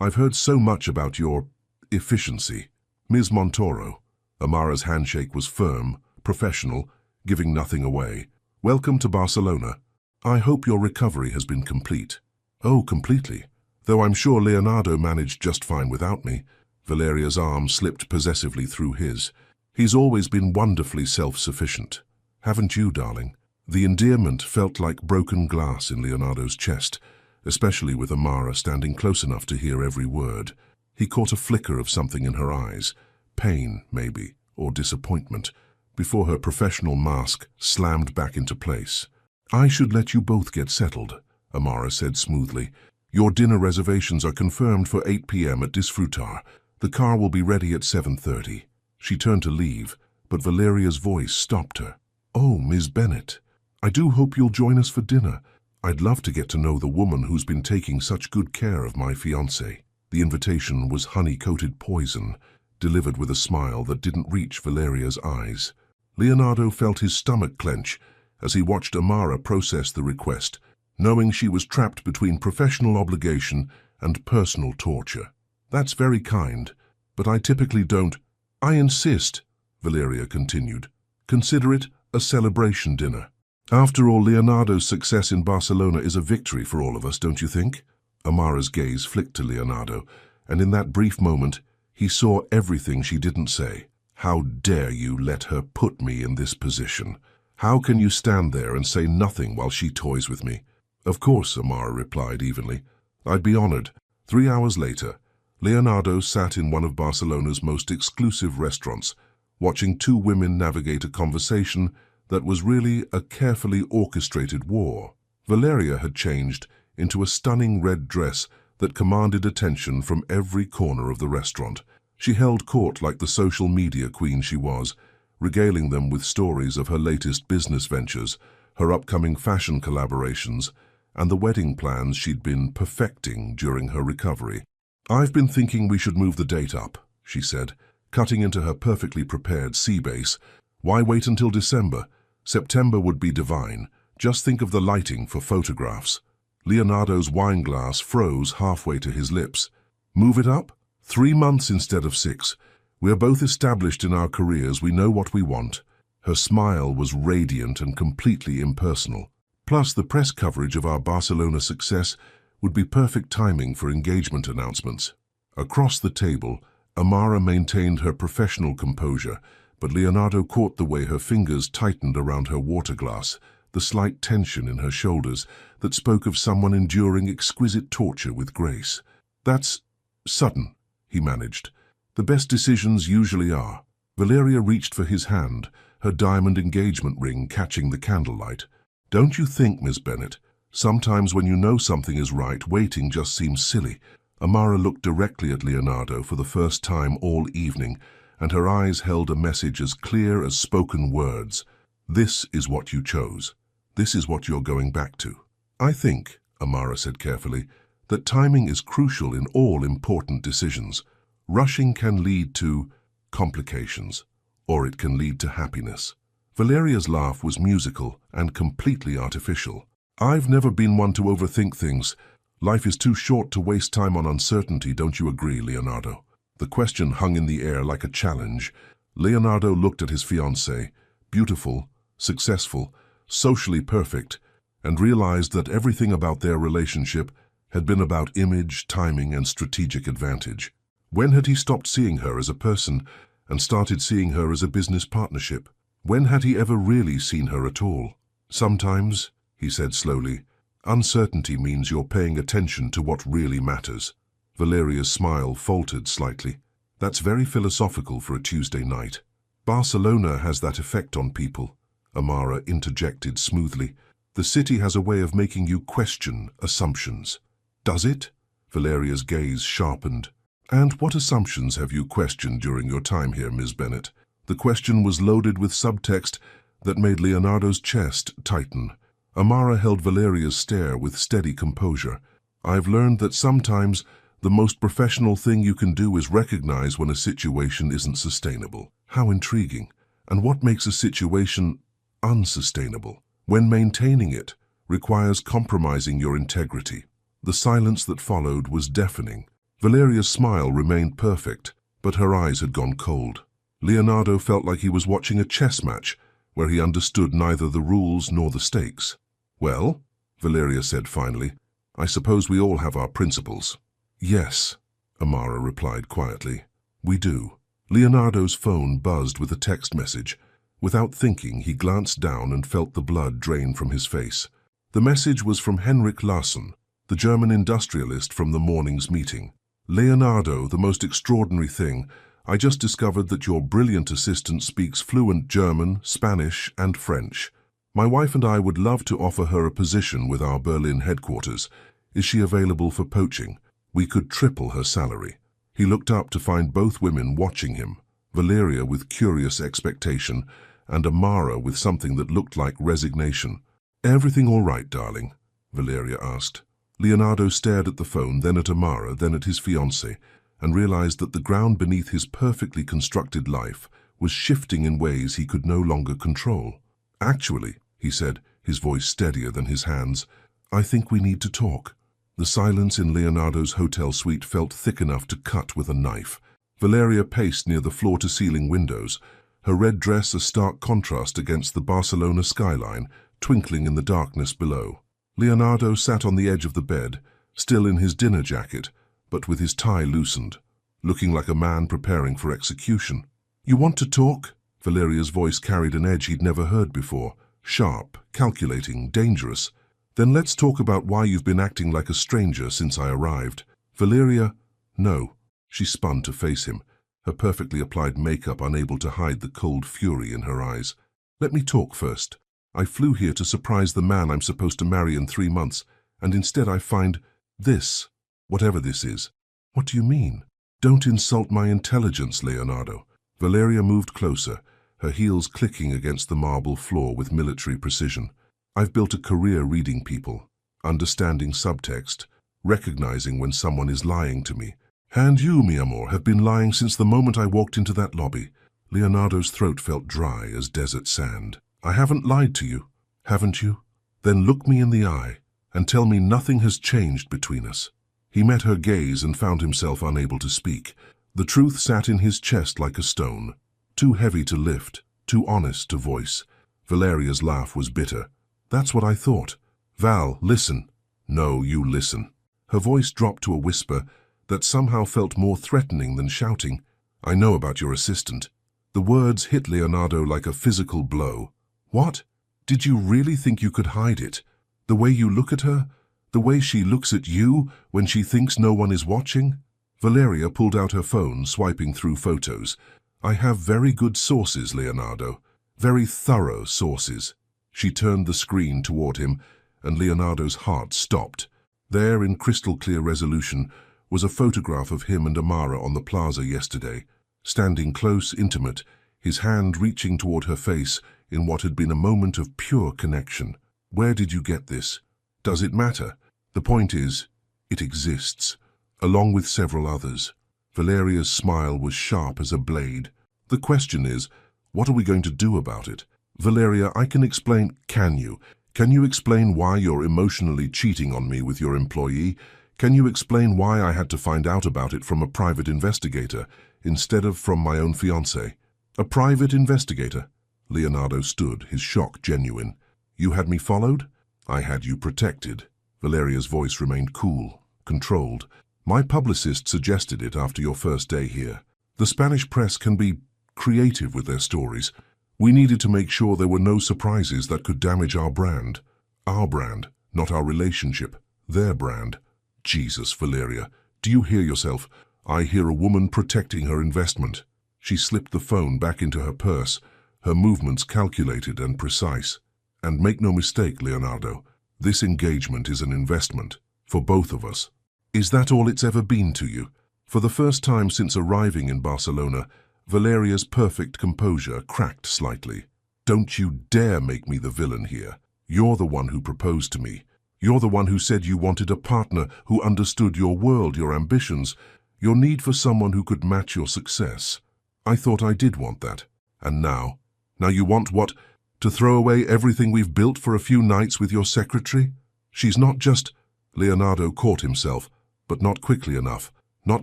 I've heard so much about your efficiency. Ms. Montoro. Amara's handshake was firm, professional, giving nothing away. Welcome to Barcelona. I hope your recovery has been complete. Oh, completely. Though I'm sure Leonardo managed just fine without me. Valeria's arm slipped possessively through his. He's always been wonderfully self-sufficient. Haven't you, darling? The endearment felt like broken glass in Leonardo's chest, especially with Amara standing close enough to hear every word. He caught a flicker of something in her eyes, pain, maybe, or disappointment, before her professional mask slammed back into place. "I should let you both get settled," Amara said smoothly. "Your dinner reservations are confirmed for 8 p.m. at Disfrutar. The car will be ready at 7:30. She turned to leave, but Valeria's voice stopped her. "Oh, Ms. Bennett, I do hope you'll join us for dinner. I'd love to get to know the woman who's been taking such good care of my fiancé." The invitation was honey-coated poison, delivered with a smile that didn't reach Valeria's eyes. Leonardo felt his stomach clench as he watched Amara process the request, knowing she was trapped between professional obligation and personal torture. "That's very kind, but I typically don't—" "I insist," Valeria continued. "Consider it a celebration dinner. After all, Leonardo's success in Barcelona is a victory for all of us, don't you think?" Amara's gaze flicked to Leonardo, and in that brief moment, he saw everything she didn't say. "How dare you let her put me in this position? How can you stand there and say nothing while she toys with me?" "Of course," Amara replied evenly. "I'd be honored." 3 hours later, Leonardo sat in one of Barcelona's most exclusive restaurants, watching two women navigate a conversation that was really a carefully orchestrated war. Valeria had changed into a stunning red dress that commanded attention from every corner of the restaurant. She held court like the social media queen she was, regaling them with stories of her latest business ventures, her upcoming fashion collaborations, and the wedding plans she'd been perfecting during her recovery. "I've been thinking we should move the date up," she said, cutting into her perfectly prepared sea base. "Why wait until December? September would be divine. Just think of the lighting for photographs." Leonardo's wine glass froze halfway to his lips. "Move it up? 3 months instead of 6. We're both established in our careers. We know what we want." Her smile was radiant and completely impersonal. "Plus, the press coverage of our Barcelona success would be perfect timing for engagement announcements." Across the table, Amara maintained her professional composure, but Leonardo caught the way her fingers tightened around her water glass, the slight tension in her shoulders that spoke of someone enduring exquisite torture with grace. "That's sudden," he managed. "The best decisions usually are." Valeria reached for his hand, her diamond engagement ring catching the candlelight. "Don't you think, Miss Bennett, sometimes when you know something is right, waiting just seems silly?" Amara looked directly at Leonardo for the first time all evening, and her eyes held a message as clear as spoken words. "This is what you chose. This is what you're going back to." "I think," Amara said carefully, "that timing is crucial in all important decisions. Rushing can lead to complications, or it can lead to happiness." Valeria's laugh was musical and completely artificial. "I've never been one to overthink things. Life is too short to waste time on uncertainty, don't you agree, Leonardo?" The question hung in the air like a challenge. Leonardo looked at his fiancée, beautiful, successful, socially perfect, and realized that everything about their relationship had been about image, timing, and strategic advantage. When had he stopped seeing her as a person and started seeing her as a business partnership? When had he ever really seen her at all? "Sometimes," he said slowly, "uncertainty means you're paying attention to what really matters." Valeria's smile faltered slightly. "That's very philosophical for a Tuesday night." "Barcelona has that effect on people," Amara interjected smoothly. "The city has a way of making you question assumptions." "Does it?" Valeria's gaze sharpened. "And what assumptions have you questioned during your time here, Ms. Bennett?" The question was loaded with subtext that made Leonardo's chest tighten. Amara held Valeria's stare with steady composure. "I've learned that sometimes the most professional thing you can do is recognize when a situation isn't sustainable." "How intriguing. And what makes a situation unsustainable?" "When maintaining it requires compromising your integrity." The silence that followed was deafening. Valeria's smile remained perfect, but her eyes had gone cold. Leonardo felt like he was watching a chess match where he understood neither the rules nor the stakes. "Well," Valeria said finally, "I suppose we all have our principles." "Yes," Amara replied quietly. "We do." Leonardo's phone buzzed with a text message. Without thinking, he glanced down and felt the blood drain from his face. The message was from Henrik Larsson, the German industrialist from the morning's meeting. "Leonardo, the most extraordinary thing. I just discovered that your brilliant assistant speaks fluent German, Spanish, and French. My wife and I would love to offer her a position with our Berlin headquarters. Is she available for poaching? We could triple her salary." He looked up to find both women watching him, Valeria with curious expectation and Amara with something that looked like resignation. "Everything all right, darling?" Valeria asked. Leonardo stared at the phone, then at Amara, then at his fiancée, and realized that the ground beneath his perfectly constructed life was shifting in ways he could no longer control. "Actually," he said, his voice steadier than his hands, "I think we need to talk." The silence in Leonardo's hotel suite felt thick enough to cut with a knife. Valeria paced near the floor-to-ceiling windows, her red dress a stark contrast against the Barcelona skyline, twinkling in the darkness below. Leonardo sat on the edge of the bed, still in his dinner jacket, but with his tie loosened, looking like a man preparing for execution. "You want to talk?" Valeria's voice carried an edge he'd never heard before, sharp, calculating, dangerous. "Then let's talk about why you've been acting like a stranger since I arrived." Valeria, "No." She spun to face him, her perfectly applied makeup unable to hide the cold fury in her eyes. "Let me talk first. I flew here to surprise the man I'm supposed to marry in 3 months, and instead I find this. Whatever this is." "What do you mean?" "Don't insult my intelligence, Leonardo." Valeria moved closer, her heels clicking against the marble floor with military precision. "I've built a career reading people, understanding subtext, recognizing when someone is lying to me. And you, mi amor, have been lying since the moment I walked into that lobby." Leonardo's throat felt dry as desert sand. "I haven't lied to you, haven't you? Then look me in the eye and tell me nothing has changed between us." He met her gaze and found himself unable to speak. The truth sat in his chest like a stone, too heavy to lift, too honest to voice. Valeria's laugh was bitter. "That's what I thought. Val, listen." "No, you listen." Her voice dropped to a whisper that somehow felt more threatening than shouting. "I know about your assistant." The words hit Leonardo like a physical blow. "What? Did you really think you could hide it? The way you look at her? The way she looks at you when she thinks no one is watching?" Valeria pulled out her phone, swiping through photos. "I have very good sources, Leonardo. Very thorough sources." She turned the screen toward him, and Leonardo's heart stopped. There, in crystal-clear resolution, was a photograph of him and Amara on the plaza yesterday, standing close, intimate, his hand reaching toward her face in what had been a moment of pure connection. "Where did you get this? Does it matter? The point is, it exists, along with several others." Valeria's smile was sharp as a blade. "The question is, what are we going to do about it?" "Valeria, I can explain." "Can you? Can you explain why you're emotionally cheating on me with your employee? Can you explain why I had to find out about it from a private investigator instead of from my own fiancé?" "A private investigator?" Leonardo stood, his shock genuine. "You had me followed?" "I had you protected." Valeria's voice remained cool, controlled. "My publicist suggested it after your first day here. The Spanish press can be creative with their stories. We needed to make sure there were no surprises that could damage our brand. Our brand, not our relationship. Their brand." "Jesus, Valeria, do you hear yourself? I hear a woman protecting her investment." She slipped the phone back into her purse, her movements calculated and precise. "And make no mistake, Leonardo, this engagement is an investment, for both of us." "Is that all it's ever been to you?" For the first time since arriving in Barcelona, Valeria's perfect composure cracked slightly. "Don't you dare make me the villain here. You're the one who proposed to me. You're the one who said you wanted a partner who understood your world, your ambitions, your need for someone who could match your success. I thought I did want that. And now you want what? To throw away everything we've built for a few nights with your secretary? She's not just..." Leonardo caught himself, but not quickly enough. "Not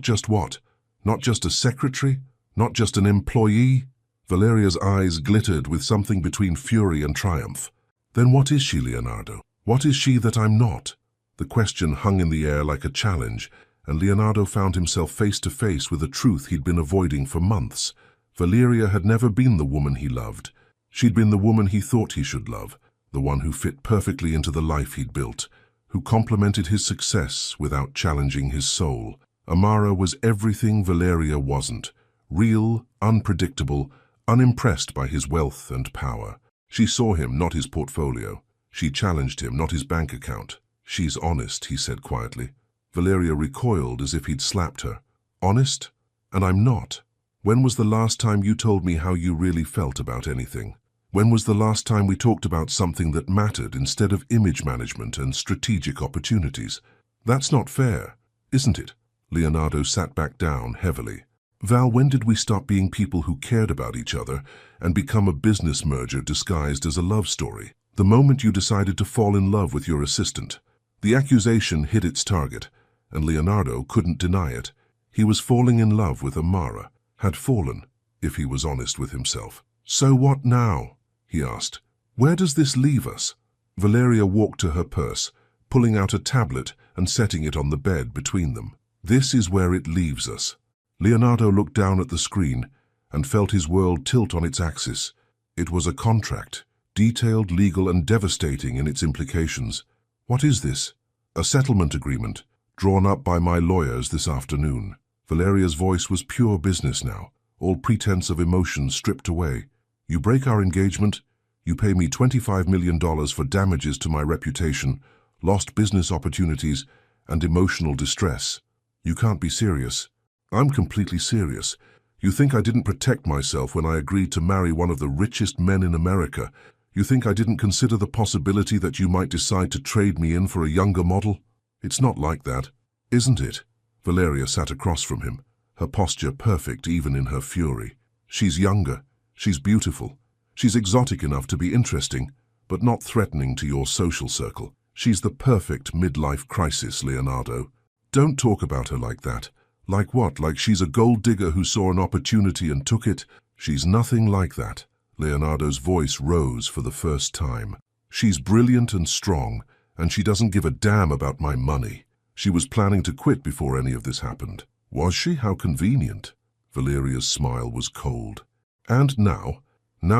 just what? Not just a secretary? Not just an employee?" Valeria's eyes glittered with something between fury and triumph. "Then what is she, Leonardo? What is she that I'm not?" The question hung in the air like a challenge, and Leonardo found himself face to face with a truth he'd been avoiding for months. Valeria had never been the woman he loved. She'd been the woman he thought he should love, the one who fit perfectly into the life he'd built, who complemented his success without challenging his soul. Amara was everything Valeria wasn't, real, unpredictable, unimpressed by his wealth and power. She saw him, not his portfolio. She challenged him, not his bank account. "She's honest," he said quietly. Valeria recoiled as if he'd slapped her. "Honest? And I'm not. When was the last time you told me how you really felt about anything? When was the last time we talked about something that mattered instead of image management and strategic opportunities? That's not fair, isn't it?" Leonardo sat back down heavily. "Val, when did we stop being people who cared about each other and become a business merger disguised as a love story? The moment you decided to fall in love with your assistant." The accusation hit its target, and Leonardo couldn't deny it. He was falling in love with Amara, had fallen, if he was honest with himself. "So what now?" he asked. "Where does this leave us?" Valeria walked to her purse, pulling out a tablet and setting it on the bed between them. "This is where it leaves us." Leonardo looked down at the screen and felt his world tilt on its axis. It was a contract, detailed, legal, and devastating in its implications. "What is this?" "A settlement agreement, drawn up by my lawyers this afternoon." Valeria's voice was pure business now, all pretense of emotion stripped away. "You break our engagement, you pay me $25 million for damages to my reputation, lost business opportunities, and emotional distress. You can't be serious." "I'm completely serious. You think I didn't protect myself when I agreed to marry one of the richest men in America? You think I didn't consider the possibility that you might decide to trade me in for a younger model? It's not like that, isn't it?" Valeria sat across from him, her posture perfect even in her fury. "She's younger, she's beautiful, she's exotic enough to be interesting, but not threatening to your social circle. She's the perfect midlife crisis, Leonardo. Don't talk about her like that. Like what? Like she's a gold digger who saw an opportunity and took it? She's nothing like that." Leonardo's voice rose for the first time. "She's brilliant and strong, and she doesn't give a damn about my money. She was planning to quit before any of this happened." "Was she? How convenient." Valeria's smile was cold. "And now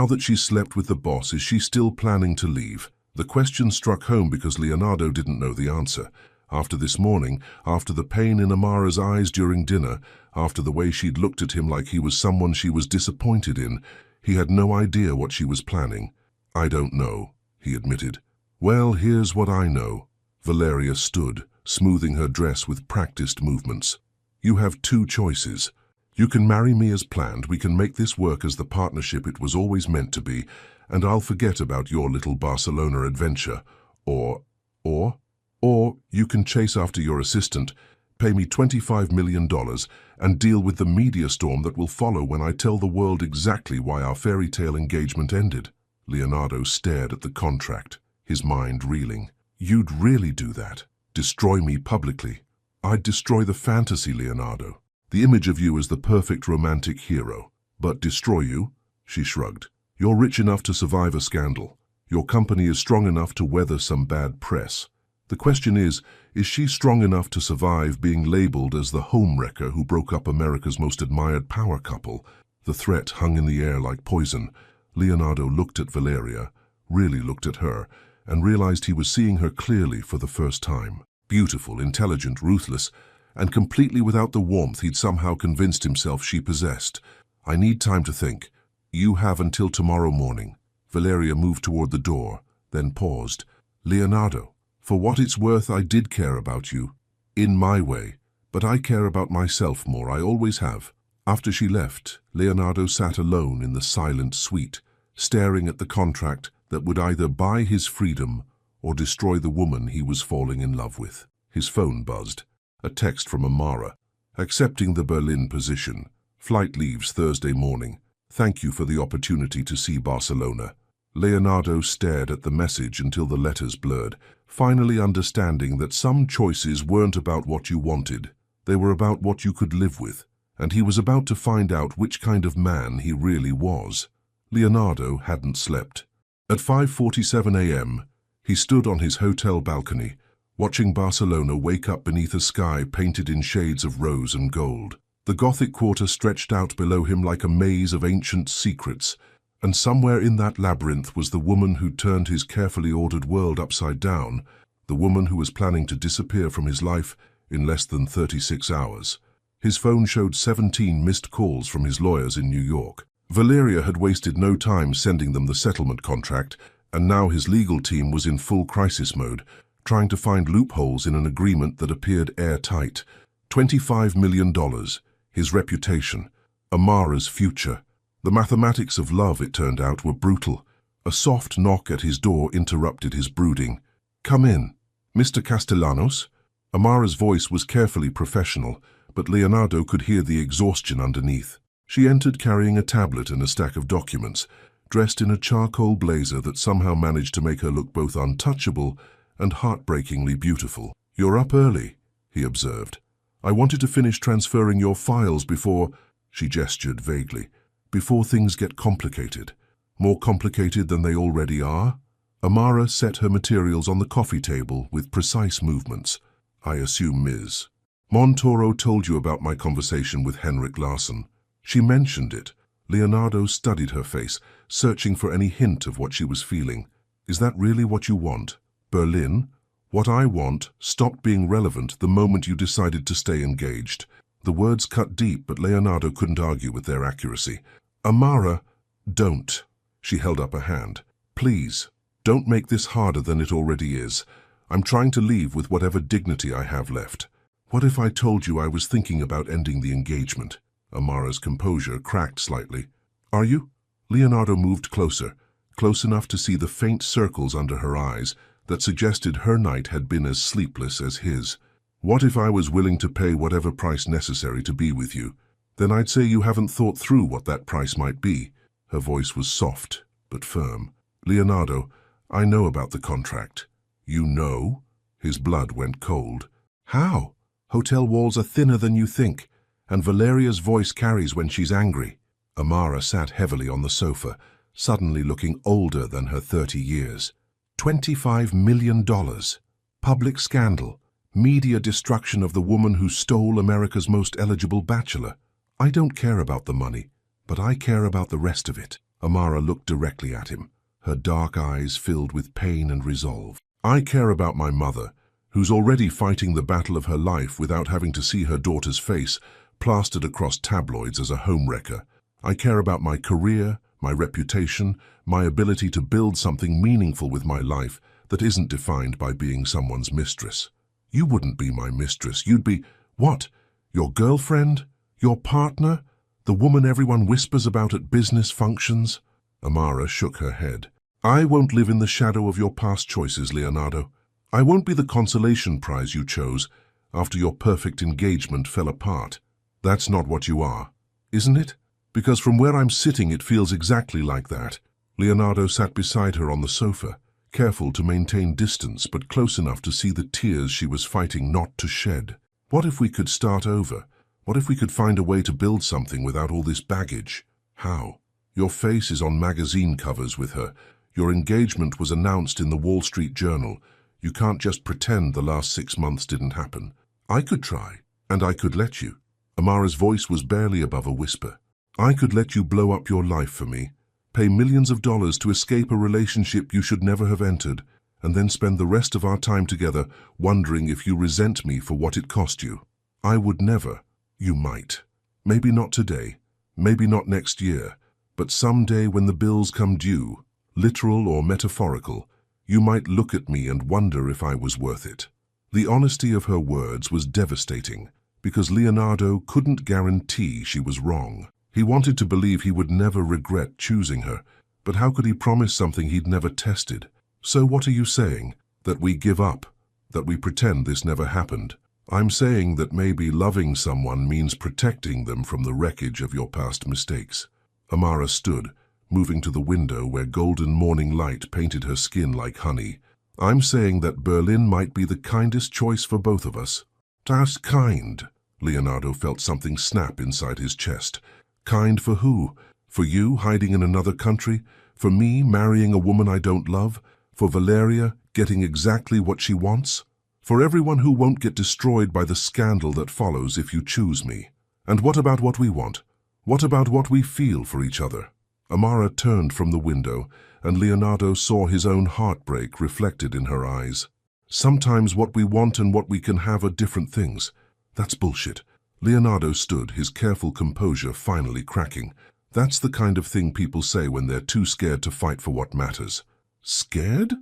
that she's slept with the boss, is she still planning to leave?" The question struck home because Leonardo didn't know the answer. After this morning, after the pain in Amara's eyes during dinner, after the way she'd looked at him like he was someone she was disappointed in, he had no idea what she was planning. "I don't know," he admitted. "Well, here's what I know." Valeria stood, smoothing her dress with practiced movements. "You have two choices. You can marry me as planned, we can make this work as the partnership it was always meant to be, and I'll forget about your little Barcelona adventure. Or you can chase after your assistant, pay me $25 million, and deal with the media storm that will follow when I tell the world exactly why our fairy tale engagement ended." Leonardo stared at the contract, his mind reeling. "You'd really do that? Destroy me publicly?" "I'd destroy the fantasy, Leonardo. The image of you as the perfect romantic hero. But destroy you?" She shrugged. "You're rich enough to survive a scandal. Your company is strong enough to weather some bad press. The question is she strong enough to survive being labeled as the homewrecker who broke up America's most admired power couple?" The threat hung in the air like poison. Leonardo looked at Valeria, really looked at her, and realized he was seeing her clearly for the first time. Beautiful, intelligent, ruthless, and completely without the warmth he'd somehow convinced himself she possessed. "I need time to think." "You have until tomorrow morning." Valeria moved toward the door, then paused. "Leonardo, for what it's worth, I did care about you. In my way. But I care about myself more, I always have." After she left, Leonardo sat alone in the silent suite, staring at the contract that would either buy his freedom or destroy the woman he was falling in love with. His phone buzzed. A text from Amara. "Accepting the Berlin position. Flight leaves Thursday morning. Thank you for the opportunity to see Barcelona." Leonardo stared at the message until the letters blurred, finally understanding that some choices weren't about what you wanted. They were about what you could live with, and he was about to find out which kind of man he really was. Leonardo hadn't slept. At 5:47 a.m., he stood on his hotel balcony, watching Barcelona wake up beneath a sky painted in shades of rose and gold. The Gothic quarter stretched out below him like a maze of ancient secrets, and somewhere in that labyrinth was the woman who turned his carefully ordered world upside down, the woman who was planning to disappear from his life in less than 36 hours. His phone showed 17 missed calls from his lawyers in New York. Valeria had wasted no time sending them the settlement contract, and now his legal team was in full crisis mode, trying to find loopholes in an agreement that appeared airtight. $25 million, his reputation, Amara's future. The mathematics of love, it turned out, were brutal. A soft knock at his door interrupted his brooding. "Come in. Mr. Castellanos?" Amara's voice was carefully professional, but Leonardo could hear the exhaustion underneath. She entered carrying a tablet and a stack of documents, dressed in a charcoal blazer that somehow managed to make her look both untouchable and heartbreakingly beautiful. "You're up early," he observed. "I wanted to finish transferring your files before—" she gestured vaguely, "before things get complicated. More complicated than they already are?" Amara set her materials on the coffee table with precise movements. "I assume Ms. Montoro told you about my conversation with Henrik Larsson." She mentioned it. Leonardo studied her face, searching for any hint of what she was feeling. "Is that really what you want? Berlin? What I want stopped being relevant the moment you decided to stay engaged." The words cut deep, but Leonardo couldn't argue with their accuracy. "Amara, don't." She held up a hand. "Please, don't make this harder than it already is. I'm trying to leave with whatever dignity I have left. What if I told you I was thinking about ending the engagement?" Amara's composure cracked slightly. "Are you?" Leonardo moved closer, close enough to see the faint circles under her eyes that suggested her night had been as sleepless as his. "What if I was willing to pay whatever price necessary to be with you? Then I'd say you haven't thought through what that price might be." Her voice was soft, but firm. "Leonardo, I know about the contract." "You know?" His blood went cold. "How? Hotel walls are thinner than you think, and Valeria's voice carries when she's angry." Amara sat heavily on the sofa, suddenly looking older than her 30 years. $25 million. Public scandal. Media destruction of the woman who stole America's most eligible bachelor. "I don't care about the money, but I care about the rest of it." Amara looked directly at him, her dark eyes filled with pain and resolve. "I care about my mother, who's already fighting the battle of her life without having to see her daughter's face plastered across tabloids as a homewrecker. I care about my career, my reputation, my ability to build something meaningful with my life that isn't defined by being someone's mistress." "You wouldn't be my mistress. You'd be, what? Your girlfriend? Your partner? The woman everyone whispers about at business functions?" Amara shook her head. "I won't live in the shadow of your past choices, Leonardo. I won't be the consolation prize you chose after your perfect engagement fell apart. That's not what you are, isn't it? Because from where I'm sitting it feels exactly like that." Leonardo sat beside her on the sofa, careful to maintain distance but close enough to see the tears she was fighting not to shed. "What if we could start over? What if we could find a way to build something without all this baggage?" "How? Your face is on magazine covers with her. Your engagement was announced in the Wall Street Journal. You can't just pretend the last 6 months didn't happen." "I could try, and I could let you." Amara's voice was barely above a whisper. "I could let you blow up your life for me, pay millions of dollars to escape a relationship you should never have entered, and then spend the rest of our time together wondering if you resent me for what it cost you. I would never. You might. Maybe not today, maybe not next year, but someday when the bills come due, literal or metaphorical, you might look at me and wonder if I was worth it." The honesty of her words was devastating, because Leonardo couldn't guarantee she was wrong. He wanted to believe he would never regret choosing her, but how could he promise something he'd never tested? "So what are you saying? That we give up? That we pretend this never happened?" "I'm saying that maybe loving someone means protecting them from the wreckage of your past mistakes." Amara stood, moving to the window where golden morning light painted her skin like honey. "I'm saying that Berlin might be the kindest choice for both of us." "That's kind." Leonardo felt something snap inside his chest. "Kind for who? For you hiding in another country? For me marrying a woman I don't love? For Valeria getting exactly what she wants? For everyone who won't get destroyed by the scandal that follows if you choose me? And what about what we want? What about what we feel for each other?" Amara turned from the window, and Leonardo saw his own heartbreak reflected in her eyes. "Sometimes what we want and what we can have are different things." "That's bullshit." Leonardo stood, his careful composure finally cracking. That's the kind of thing people say when they're too scared to fight for what matters. Scared?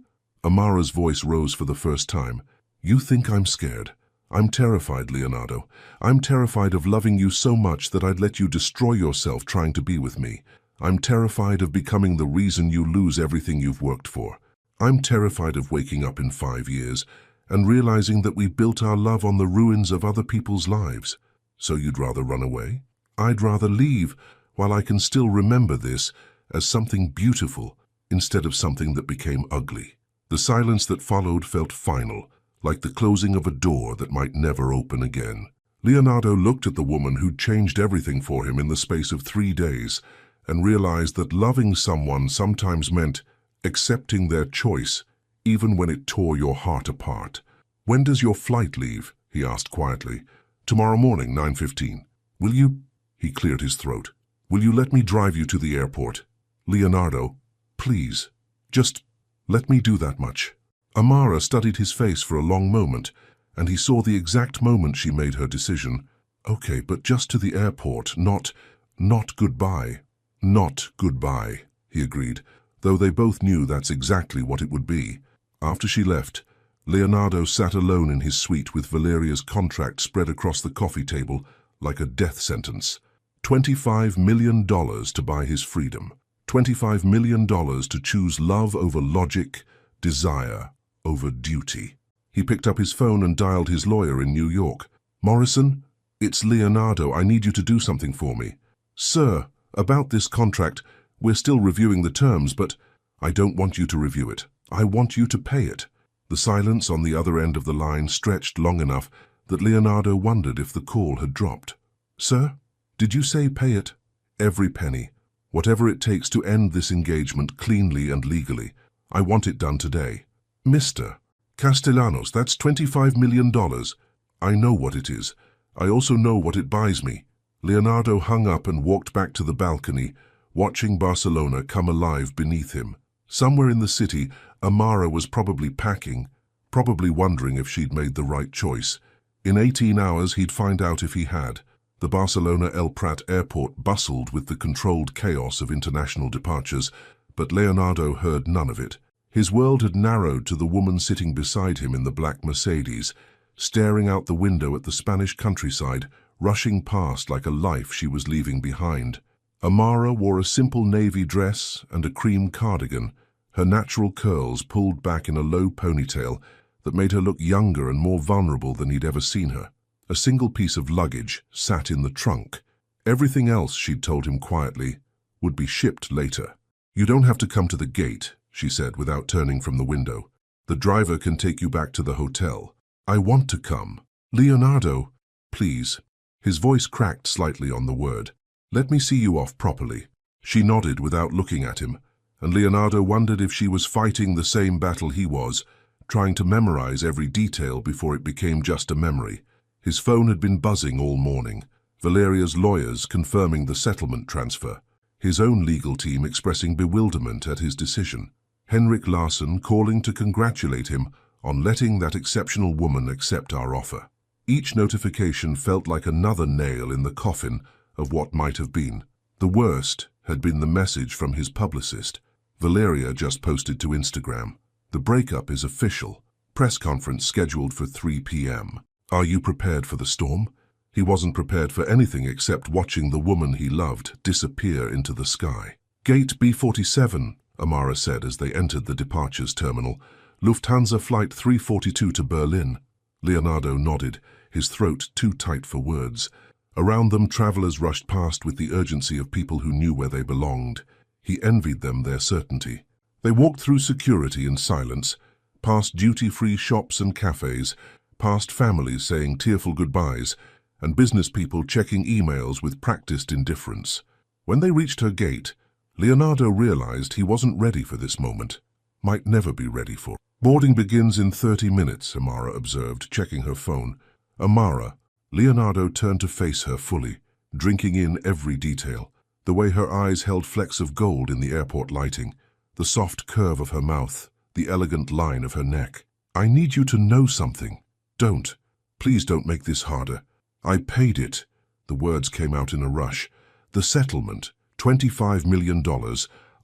Amara's voice rose for the first time. You think I'm scared? I'm terrified, Leonardo. I'm terrified of loving you so much that I'd let you destroy yourself trying to be with me. I'm terrified of becoming the reason you lose everything you've worked for. I'm terrified of waking up in 5 years and realizing that we built our love on the ruins of other people's lives. So you'd rather run away? I'd rather leave while I can still remember this as something beautiful instead of something that became ugly. The silence that followed felt final, like the closing of a door that might never open again. Leonardo looked at the woman who'd changed everything for him in the space of 3 days and realized that loving someone sometimes meant accepting their choice, even when it tore your heart apart. When does your flight leave? He asked quietly. Tomorrow morning, 9:15. Will you? He cleared his throat. Will you let me drive you to the airport? Leonardo, please, just let me do that much. Amara studied his face for a long moment, and he saw the exact moment she made her decision. Okay, but just to the airport, not goodbye. Not goodbye, he agreed, though they both knew that's exactly what it would be. After she left, Leonardo sat alone in his suite with Valeria's contract spread across the coffee table like a death sentence. $25 million to buy his freedom. $25 million to choose love over logic, desire over duty. He picked up his phone and dialed his lawyer in New York. Morrison, it's Leonardo. I need you to do something for me. Sir, about this contract, we're still reviewing the terms, but I don't want you to review it. I want you to pay it. The silence on the other end of the line stretched long enough that Leonardo wondered if the call had dropped. Sir, did you say pay it? Every penny. Whatever it takes to end this engagement cleanly and legally. I want it done today. Mr. Castellanos, that's $25 million. I know what it is. I also know what it buys me. Leonardo hung up and walked back to the balcony, watching Barcelona come alive beneath him. Somewhere in the city, Amara was probably packing, probably wondering if she'd made the right choice. In 18 hours, he'd find out if he had. The Barcelona El Prat airport bustled with the controlled chaos of international departures, but Leonardo heard none of it. His world had narrowed to the woman sitting beside him in the black Mercedes, staring out the window at the Spanish countryside, rushing past like a life she was leaving behind. Amara wore a simple navy dress and a cream cardigan, her natural curls pulled back in a low ponytail that made her look younger and more vulnerable than he'd ever seen her. A single piece of luggage sat in the trunk. Everything else, she'd told him quietly, would be shipped later. You don't have to come to the gate, she said without turning from the window. The driver can take you back to the hotel. I want to come. Leonardo, please. His voice cracked slightly on the word. Let me see you off properly. She nodded without looking at him, and Leonardo wondered if she was fighting the same battle he was, trying to memorize every detail before it became just a memory. His phone had been buzzing all morning, Valeria's lawyers confirming the settlement transfer, his own legal team expressing bewilderment at his decision, Henrik Larsson calling to congratulate him on letting that exceptional woman accept our offer. Each notification felt like another nail in the coffin of what might have been. The worst had been the message from his publicist. Valeria just posted to Instagram. The breakup is official. Press conference scheduled for 3 p.m. Are you prepared for the storm? He wasn't prepared for anything except watching the woman he loved disappear into the sky. Gate B47, Amara said as they entered the departures terminal. Lufthansa Flight 342 to Berlin. Leonardo nodded, his throat too tight for words. Around them, travelers rushed past with the urgency of people who knew where they belonged. He envied them their certainty. They walked through security in silence, past duty-free shops and cafes, past families saying tearful goodbyes, and business people checking emails with practiced indifference. When they reached her gate, Leonardo realized he wasn't ready for this moment. Might never be ready for. Boarding begins in 30 minutes, Amara observed, checking her phone. Amara. Leonardo turned to face her fully, drinking in every detail. The way her eyes held flecks of gold in the airport lighting, the soft curve of her mouth, the elegant line of her neck. I need you to know something. Don't. Please don't make this harder. I paid it. The words came out in a rush. The settlement, $25 million.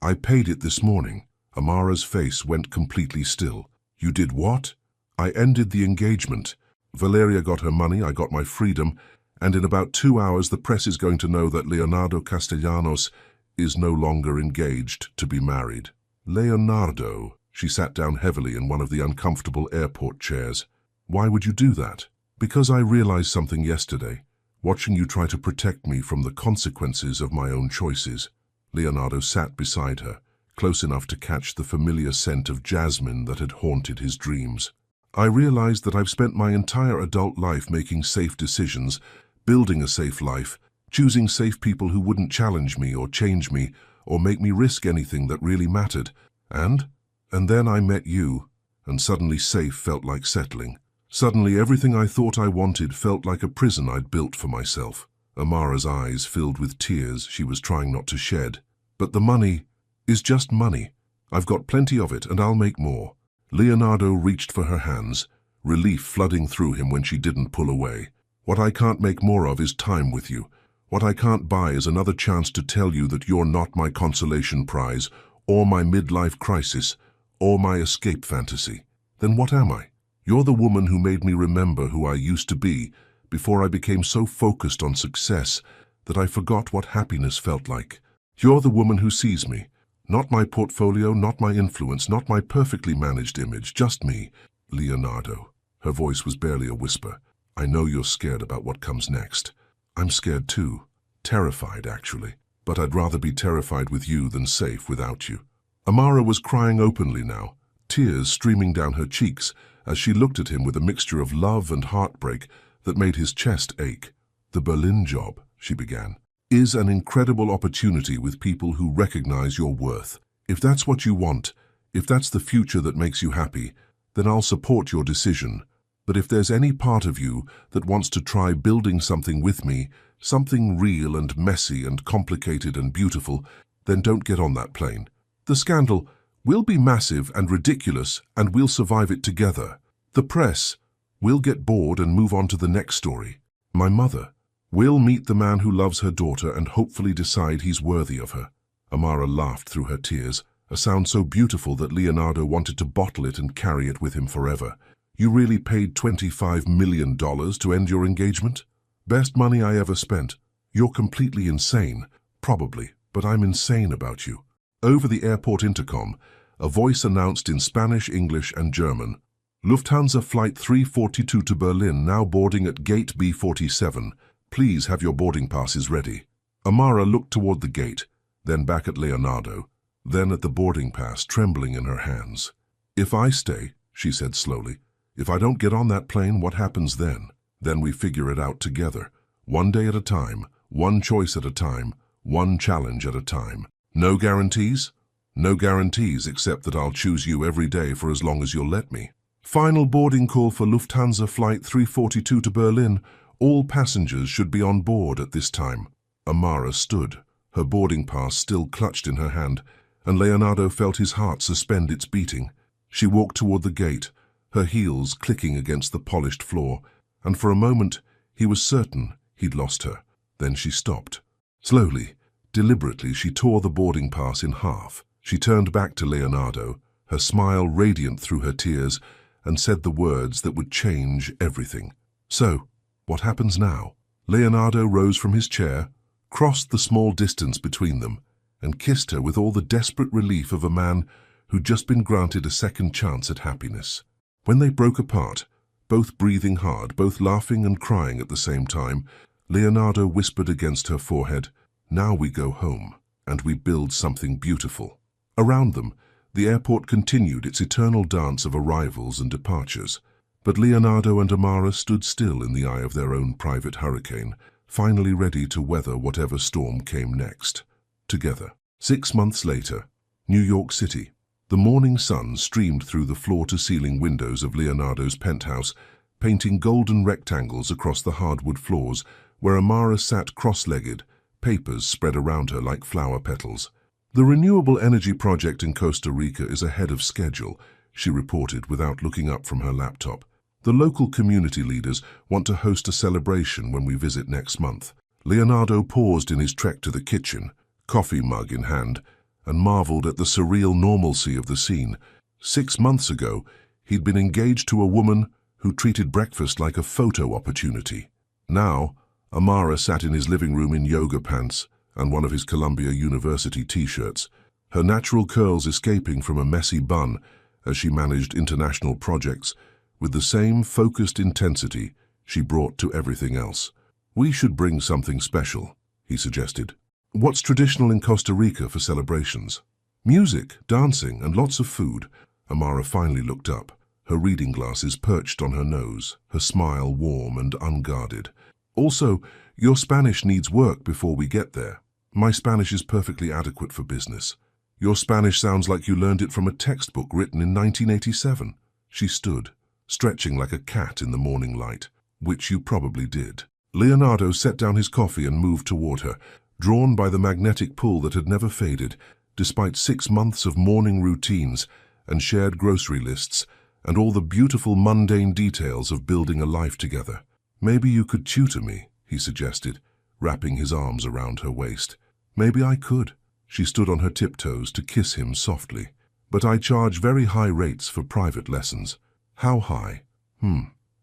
I paid it this morning. Amara's face went completely still. You did what? I ended the engagement. Valeria got her money, I got my freedom, and in about 2 hours the press is going to know that Leonardo Castellanos is no longer engaged to be married. Leonardo, she sat down heavily in one of the uncomfortable airport chairs. Why would you do that? Because I realized something yesterday, watching you try to protect me from the consequences of my own choices. Leonardo sat beside her, close enough to catch the familiar scent of jasmine that had haunted his dreams. I realized that I've spent my entire adult life making safe decisions, building a safe life, choosing safe people who wouldn't challenge me or change me or make me risk anything that really mattered. And then I met you, and suddenly safe felt like settling. Suddenly everything I thought I wanted felt like a prison I'd built for myself. Amara's eyes filled with tears she was trying not to shed. But the money is just money. I've got plenty of it, and I'll make more. Leonardo reached for her hands, relief flooding through him when she didn't pull away. What I can't make more of is time with you. What I can't buy is another chance to tell you that you're not my consolation prize, or my midlife crisis, or my escape fantasy. Then what am I? You're the woman who made me remember who I used to be before I became so focused on success that I forgot what happiness felt like. You're the woman who sees me. Not my portfolio, not my influence, not my perfectly managed image, just me, Leonardo. Her voice was barely a whisper. I know you're scared about what comes next. I'm scared too. Terrified, actually. But I'd rather be terrified with you than safe without you. Amara was crying openly now, tears streaming down her cheeks as she looked at him with a mixture of love and heartbreak that made his chest ache. The Berlin job, she began, is an incredible opportunity with people who recognize your worth. If that's what you want, if that's the future that makes you happy, then I'll support your decision. But if there's any part of you that wants to try building something with me, something real and messy and complicated and beautiful, then don't get on that plane. The scandal will be massive and ridiculous, and we'll survive it together. The press will get bored and move on to the next story. My mother will meet the man who loves her daughter and hopefully decide he's worthy of her. Amara laughed through her tears, a sound so beautiful that Leonardo wanted to bottle it and carry it with him forever. You really paid $25 million to end your engagement? Best money I ever spent. You're completely insane, probably, but I'm insane about you. Over the airport intercom, a voice announced in Spanish, English, and German, Lufthansa Flight 342 to Berlin now boarding at Gate B47. Please have your boarding passes ready. Amara looked toward the gate, then back at Leonardo, then at the boarding pass, trembling in her hands. If I stay, she said slowly, if I don't get on that plane, what happens then? Then we figure it out together. One day at a time, one choice at a time, one challenge at a time. No guarantees? No guarantees except that I'll choose you every day for as long as you'll let me. Final boarding call for Lufthansa Flight 342 to Berlin. All passengers should be on board at this time. Amara stood, her boarding pass still clutched in her hand, and Leonardo felt his heart suspend its beating. She walked toward the gate, her heels clicking against the polished floor, and for a moment he was certain he'd lost her. Then she stopped. Slowly, deliberately, she tore the boarding pass in half. She turned back to Leonardo, her smile radiant through her tears, and said the words that would change everything. So, what happens now? Leonardo rose from his chair, crossed the small distance between them, and kissed her with all the desperate relief of a man who'd just been granted a second chance at happiness. When they broke apart, both breathing hard, both laughing and crying at the same time, Leonardo whispered against her forehead, "Now we go home, and we build something beautiful." Around them, the airport continued its eternal dance of arrivals and departures, but Leonardo and Amara stood still in the eye of their own private hurricane, finally ready to weather whatever storm came next. Together. 6 months later, New York City. The morning sun streamed through the floor-to-ceiling windows of Leonardo's penthouse, painting golden rectangles across the hardwood floors where Amara sat cross-legged, papers spread around her like flower petals. The renewable energy project in Costa Rica is ahead of schedule, she reported without looking up from her laptop. The local community leaders want to host a celebration when we visit next month. Leonardo paused in his trek to the kitchen, coffee mug in hand, and marveled at the surreal normalcy of the scene. 6 months ago, he'd been engaged to a woman who treated breakfast like a photo opportunity. Now, Amara sat in his living room in yoga pants and one of his Columbia University t-shirts, her natural curls escaping from a messy bun as she managed international projects with the same focused intensity she brought to everything else. "We should bring something special," he suggested. "What's traditional in Costa Rica for celebrations?" "Music, dancing, and lots of food." Amara finally looked up, her reading glasses perched on her nose, her smile warm and unguarded. "Also, your Spanish needs work before we get there. My Spanish is perfectly adequate for business. Your Spanish sounds like you learned it from a textbook written in 1987. She stood, stretching like a cat in the morning light, which you probably did. Leonardo set down his coffee and moved toward her, drawn by the magnetic pull that had never faded, despite 6 months of morning routines and shared grocery lists and all the beautiful mundane details of building a life together. "Maybe you could tutor me," he suggested, wrapping his arms around her waist. "Maybe I could." She stood on her tiptoes to kiss him softly. "But I charge very high rates for private lessons." "How high?"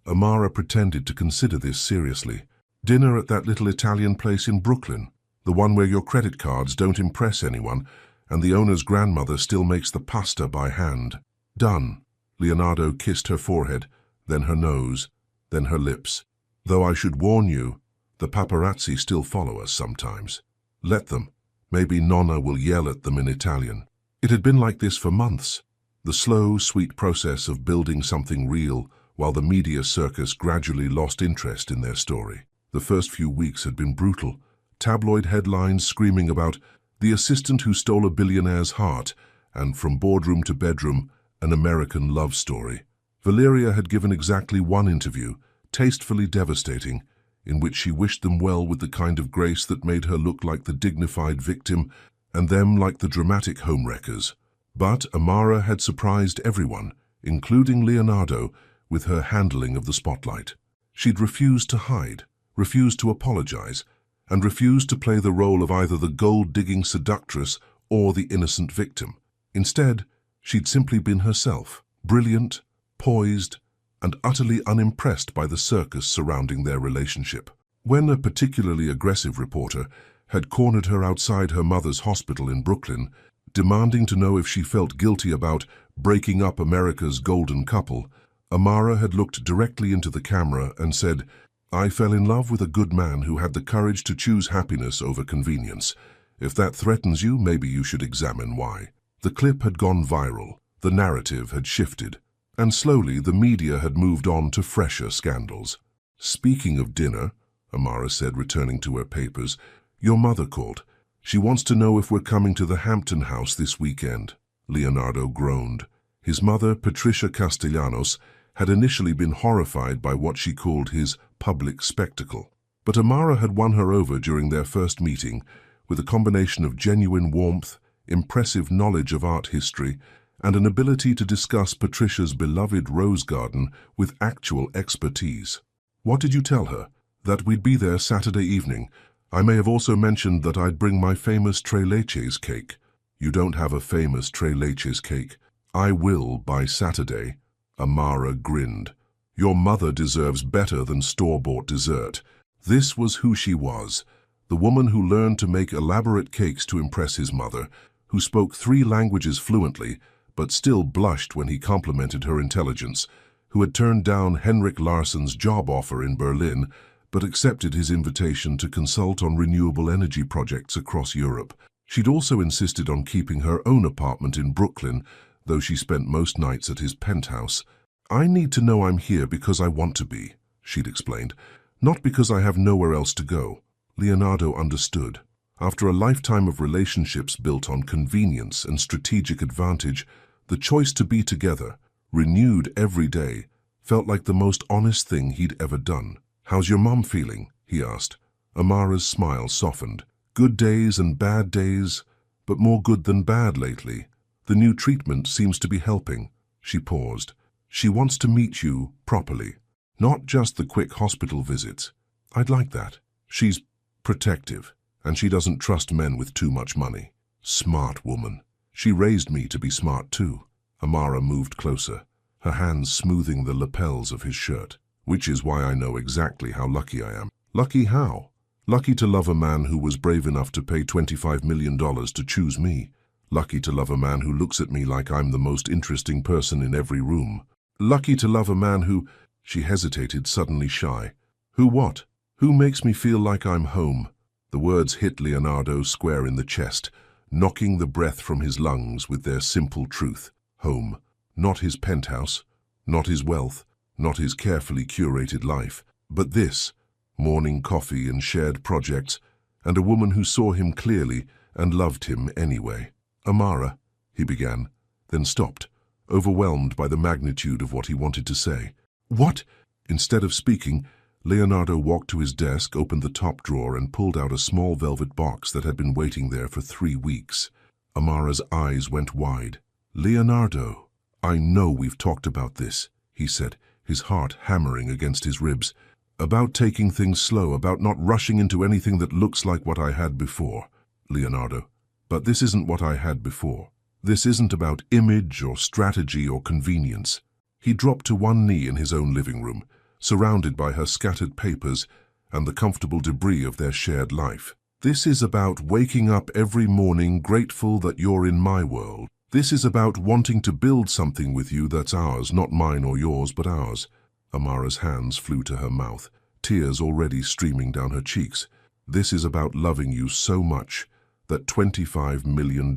Amara pretended to consider this seriously. "Dinner at that little Italian place in Brooklyn, the one where your credit cards don't impress anyone, and the owner's grandmother still makes the pasta by hand." "Done." Leonardo kissed her forehead, then her nose, then her lips. "Though I should warn you, the paparazzi still follow us sometimes." "Let them. Maybe Nonna will yell at them in Italian." It had been like this for months, the slow, sweet process of building something real while the media circus gradually lost interest in their story. The first few weeks had been brutal, tabloid headlines screaming about the assistant who stole a billionaire's heart, and from boardroom to bedroom, an American love story. Valeria had given exactly one interview, tastefully devastating, in which she wished them well with the kind of grace that made her look like the dignified victim and them like the dramatic homewreckers. But Amara had surprised everyone, including Leonardo, with her handling of the spotlight. She'd refused to hide, refused to apologize, and refused to play the role of either the gold-digging seductress or the innocent victim. Instead, she'd simply been herself, brilliant, poised, and utterly unimpressed by the circus surrounding their relationship. When a particularly aggressive reporter had cornered her outside her mother's hospital in Brooklyn, demanding to know if she felt guilty about breaking up America's golden couple, Amara had looked directly into the camera and said, "I fell in love with a good man who had the courage to choose happiness over convenience. If that threatens you, maybe you should examine why." The clip had gone viral, the narrative had shifted, and slowly the media had moved on to fresher scandals. "Speaking of dinner," Amara said, returning to her papers, "your mother called. She wants to know if we're coming to the Hampton house this weekend." Leonardo groaned. His mother, Patricia Castellanos, had initially been horrified by what she called his public spectacle. But Amara had won her over during their first meeting with a combination of genuine warmth, impressive knowledge of art history, and an ability to discuss Patricia's beloved rose garden with actual expertise. "What did you tell her?" "That we'd be there Saturday evening. I may have also mentioned that I'd bring my famous tres leches cake." "You don't have a famous tres leches cake." "I will by Saturday." Amara grinned. "Your mother deserves better than store-bought dessert." This was who she was, the woman who learned to make elaborate cakes to impress his mother, who spoke 3 languages fluently, but still blushed when he complimented her intelligence, who had turned down Henrik Larsson's job offer in Berlin, but accepted his invitation to consult on renewable energy projects across Europe. She'd also insisted on keeping her own apartment in Brooklyn, though she spent most nights at his penthouse. "I need to know I'm here because I want to be," she'd explained, "not because I have nowhere else to go." Leonardo understood. After a lifetime of relationships built on convenience and strategic advantage, the choice to be together, renewed every day, felt like the most honest thing he'd ever done. "How's your mom feeling?" he asked. Amara's smile softened. "Good days and bad days, but more good than bad lately. The new treatment seems to be helping." She paused. "She wants to meet you properly, not just the quick hospital visits." "I'd like that." "She's Protective, and she doesn't trust men with too much money. Smart woman. She raised me to be smart too. Amara moved closer, her hands smoothing the lapels of his shirt. Which is why I know exactly how lucky I am. Lucky how? Lucky to love a man who was brave enough to pay $25 million to choose me. Lucky to love a man who looks at me like I'm the most interesting person in every room. Lucky to love a man who... She hesitated, suddenly shy. Who what? Who makes me feel like I'm home? The words hit Leonardo square in the chest, knocking the breath from his lungs with their simple truth. Home. Not his penthouse, not his wealth, not his carefully curated life, but this, morning coffee and shared projects, and a woman who saw him clearly and loved him anyway. Amara, he began, then stopped, overwhelmed by the magnitude of what he wanted to say. What? Instead of speaking, Leonardo walked to his desk, opened the top drawer, and pulled out a small velvet box that had been waiting there for 3 weeks. Amara's eyes went wide. Leonardo, I know we've talked about this, he said, his heart hammering against his ribs. About taking things slow, about not rushing into anything that looks like what I had before. Leonardo, but this isn't what I had before. This isn't about image or strategy or convenience. He dropped to one knee in his own living room, surrounded by her scattered papers and the comfortable debris of their shared life. This is about waking up every morning grateful that you're in my world. This is about wanting to build something with you that's ours, not mine or yours, but ours. Amara's hands flew to her mouth, tears already streaming down her cheeks. This is about loving you so much that $25 million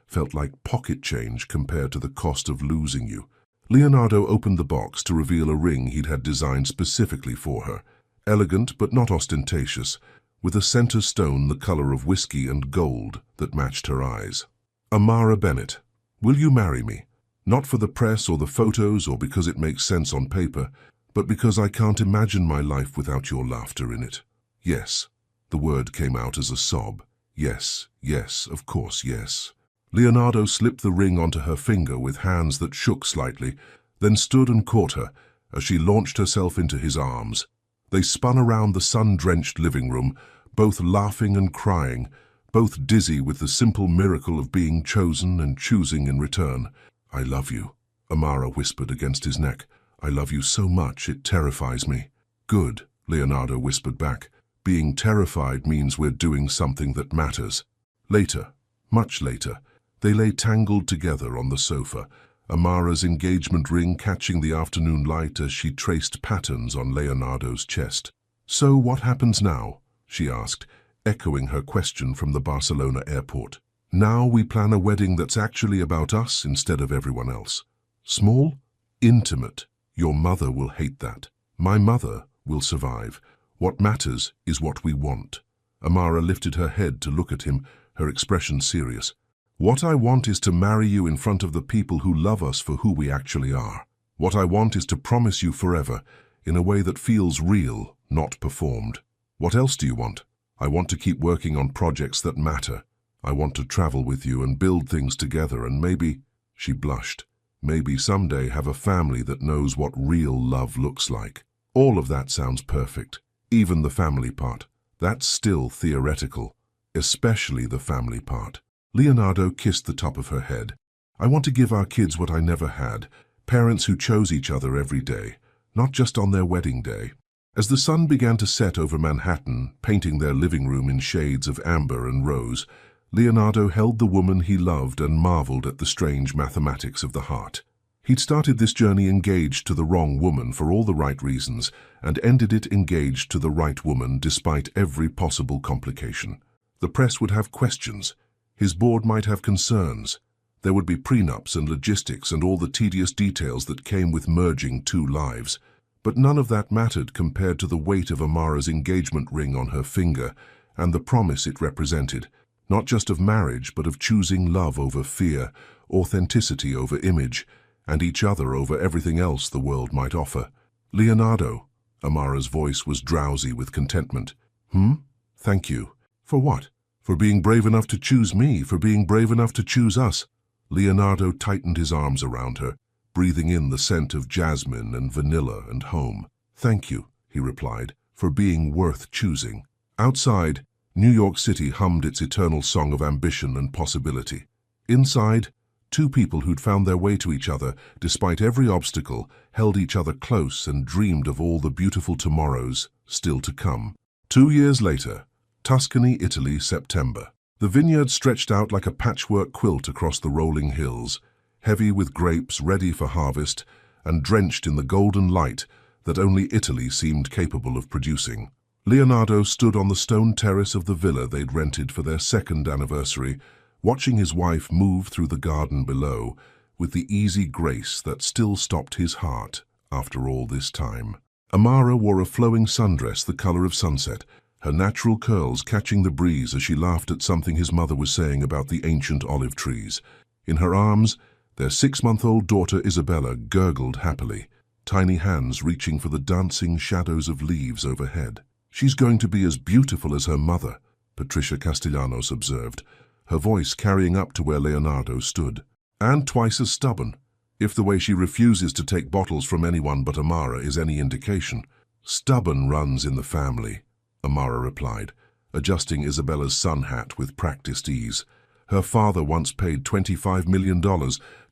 felt like pocket change compared to the cost of losing you. Leonardo opened the box to reveal a ring he'd had designed specifically for her, elegant but not ostentatious, with a center stone the color of whiskey and gold that matched her eyes. Amara Bennett, will you marry me? Not for the press or the photos or because it makes sense on paper, but because I can't imagine my life without your laughter in it. Yes. The word came out as a sob. Yes, yes, of course, yes. Leonardo slipped the ring onto her finger with hands that shook slightly, then stood and caught her as she launched herself into his arms. They spun around the sun-drenched living room, both laughing and crying, both dizzy with the simple miracle of being chosen and choosing in return. I love you, Amara whispered against his neck. I love you so much it terrifies me. Good, Leonardo whispered back. Being terrified means we're doing something that matters. Later, much later, they lay tangled together on the sofa, Amara's engagement ring catching the afternoon light as she traced patterns on Leonardo's chest. So what happens now? She asked, echoing her question from the Barcelona airport. Now we plan a wedding that's actually about us instead of everyone else. Small, intimate. Your mother will hate that. My mother will survive. What matters is what we want. Amara lifted her head to look at him, her expression serious. What I want is to marry you in front of the people who love us for who we actually are. What I want is to promise you forever, in a way that feels real, not performed. What else do you want? I want to keep working on projects that matter. I want to travel with you and build things together and maybe, she blushed, maybe someday have a family that knows what real love looks like. All of that sounds perfect. Even the family part. That's still theoretical. Especially the family part. Leonardo kissed the top of her head. I want to give our kids what I never had. Parents who chose each other every day, not just on their wedding day. As the sun began to set over Manhattan, painting their living room in shades of amber and rose, Leonardo held the woman he loved and marveled at the strange mathematics of the heart. He'd started this journey engaged to the wrong woman for all the right reasons, and ended it engaged to the right woman despite every possible complication. The press would have questions. His board might have concerns. There would be prenups and logistics and all the tedious details that came with merging 2 lives. But none of that mattered compared to the weight of Amara's engagement ring on her finger and the promise it represented, not just of marriage but of choosing love over fear, authenticity over image, and each other over everything else the world might offer. Leonardo, Amara's voice was drowsy with contentment. Thank you. For what? For being brave enough to choose me, for being brave enough to choose us. Leonardo tightened his arms around her, breathing in the scent of jasmine and vanilla and home. Thank you, he replied, for being worth choosing. Outside, New York City hummed its eternal song of ambition and possibility. Inside, two people who'd found their way to each other, despite every obstacle, held each other close and dreamed of all the beautiful tomorrows still to come. 2 years later, Tuscany, Italy, September. The vineyard stretched out like a patchwork quilt across the rolling hills, heavy with grapes ready for harvest and drenched in the golden light that only Italy seemed capable of producing. Leonardo stood on the stone terrace of the villa they'd rented for their second anniversary, watching his wife move through the garden below with the easy grace that still stopped his heart after all this time. Amara wore a flowing sundress the color of sunset, her natural curls catching the breeze as she laughed at something his mother was saying about the ancient olive trees. In her arms, their 6-month-old daughter Isabella gurgled happily, tiny hands reaching for the dancing shadows of leaves overhead. "She's going to be as beautiful as her mother," Patricia Castellanos observed, her voice carrying up to where Leonardo stood. "And twice as stubborn, if the way she refuses to take bottles from anyone but Amara is any indication." "Stubborn runs in the family," Amara replied, adjusting Isabella's sun hat with practiced ease. "Her father once paid $25 million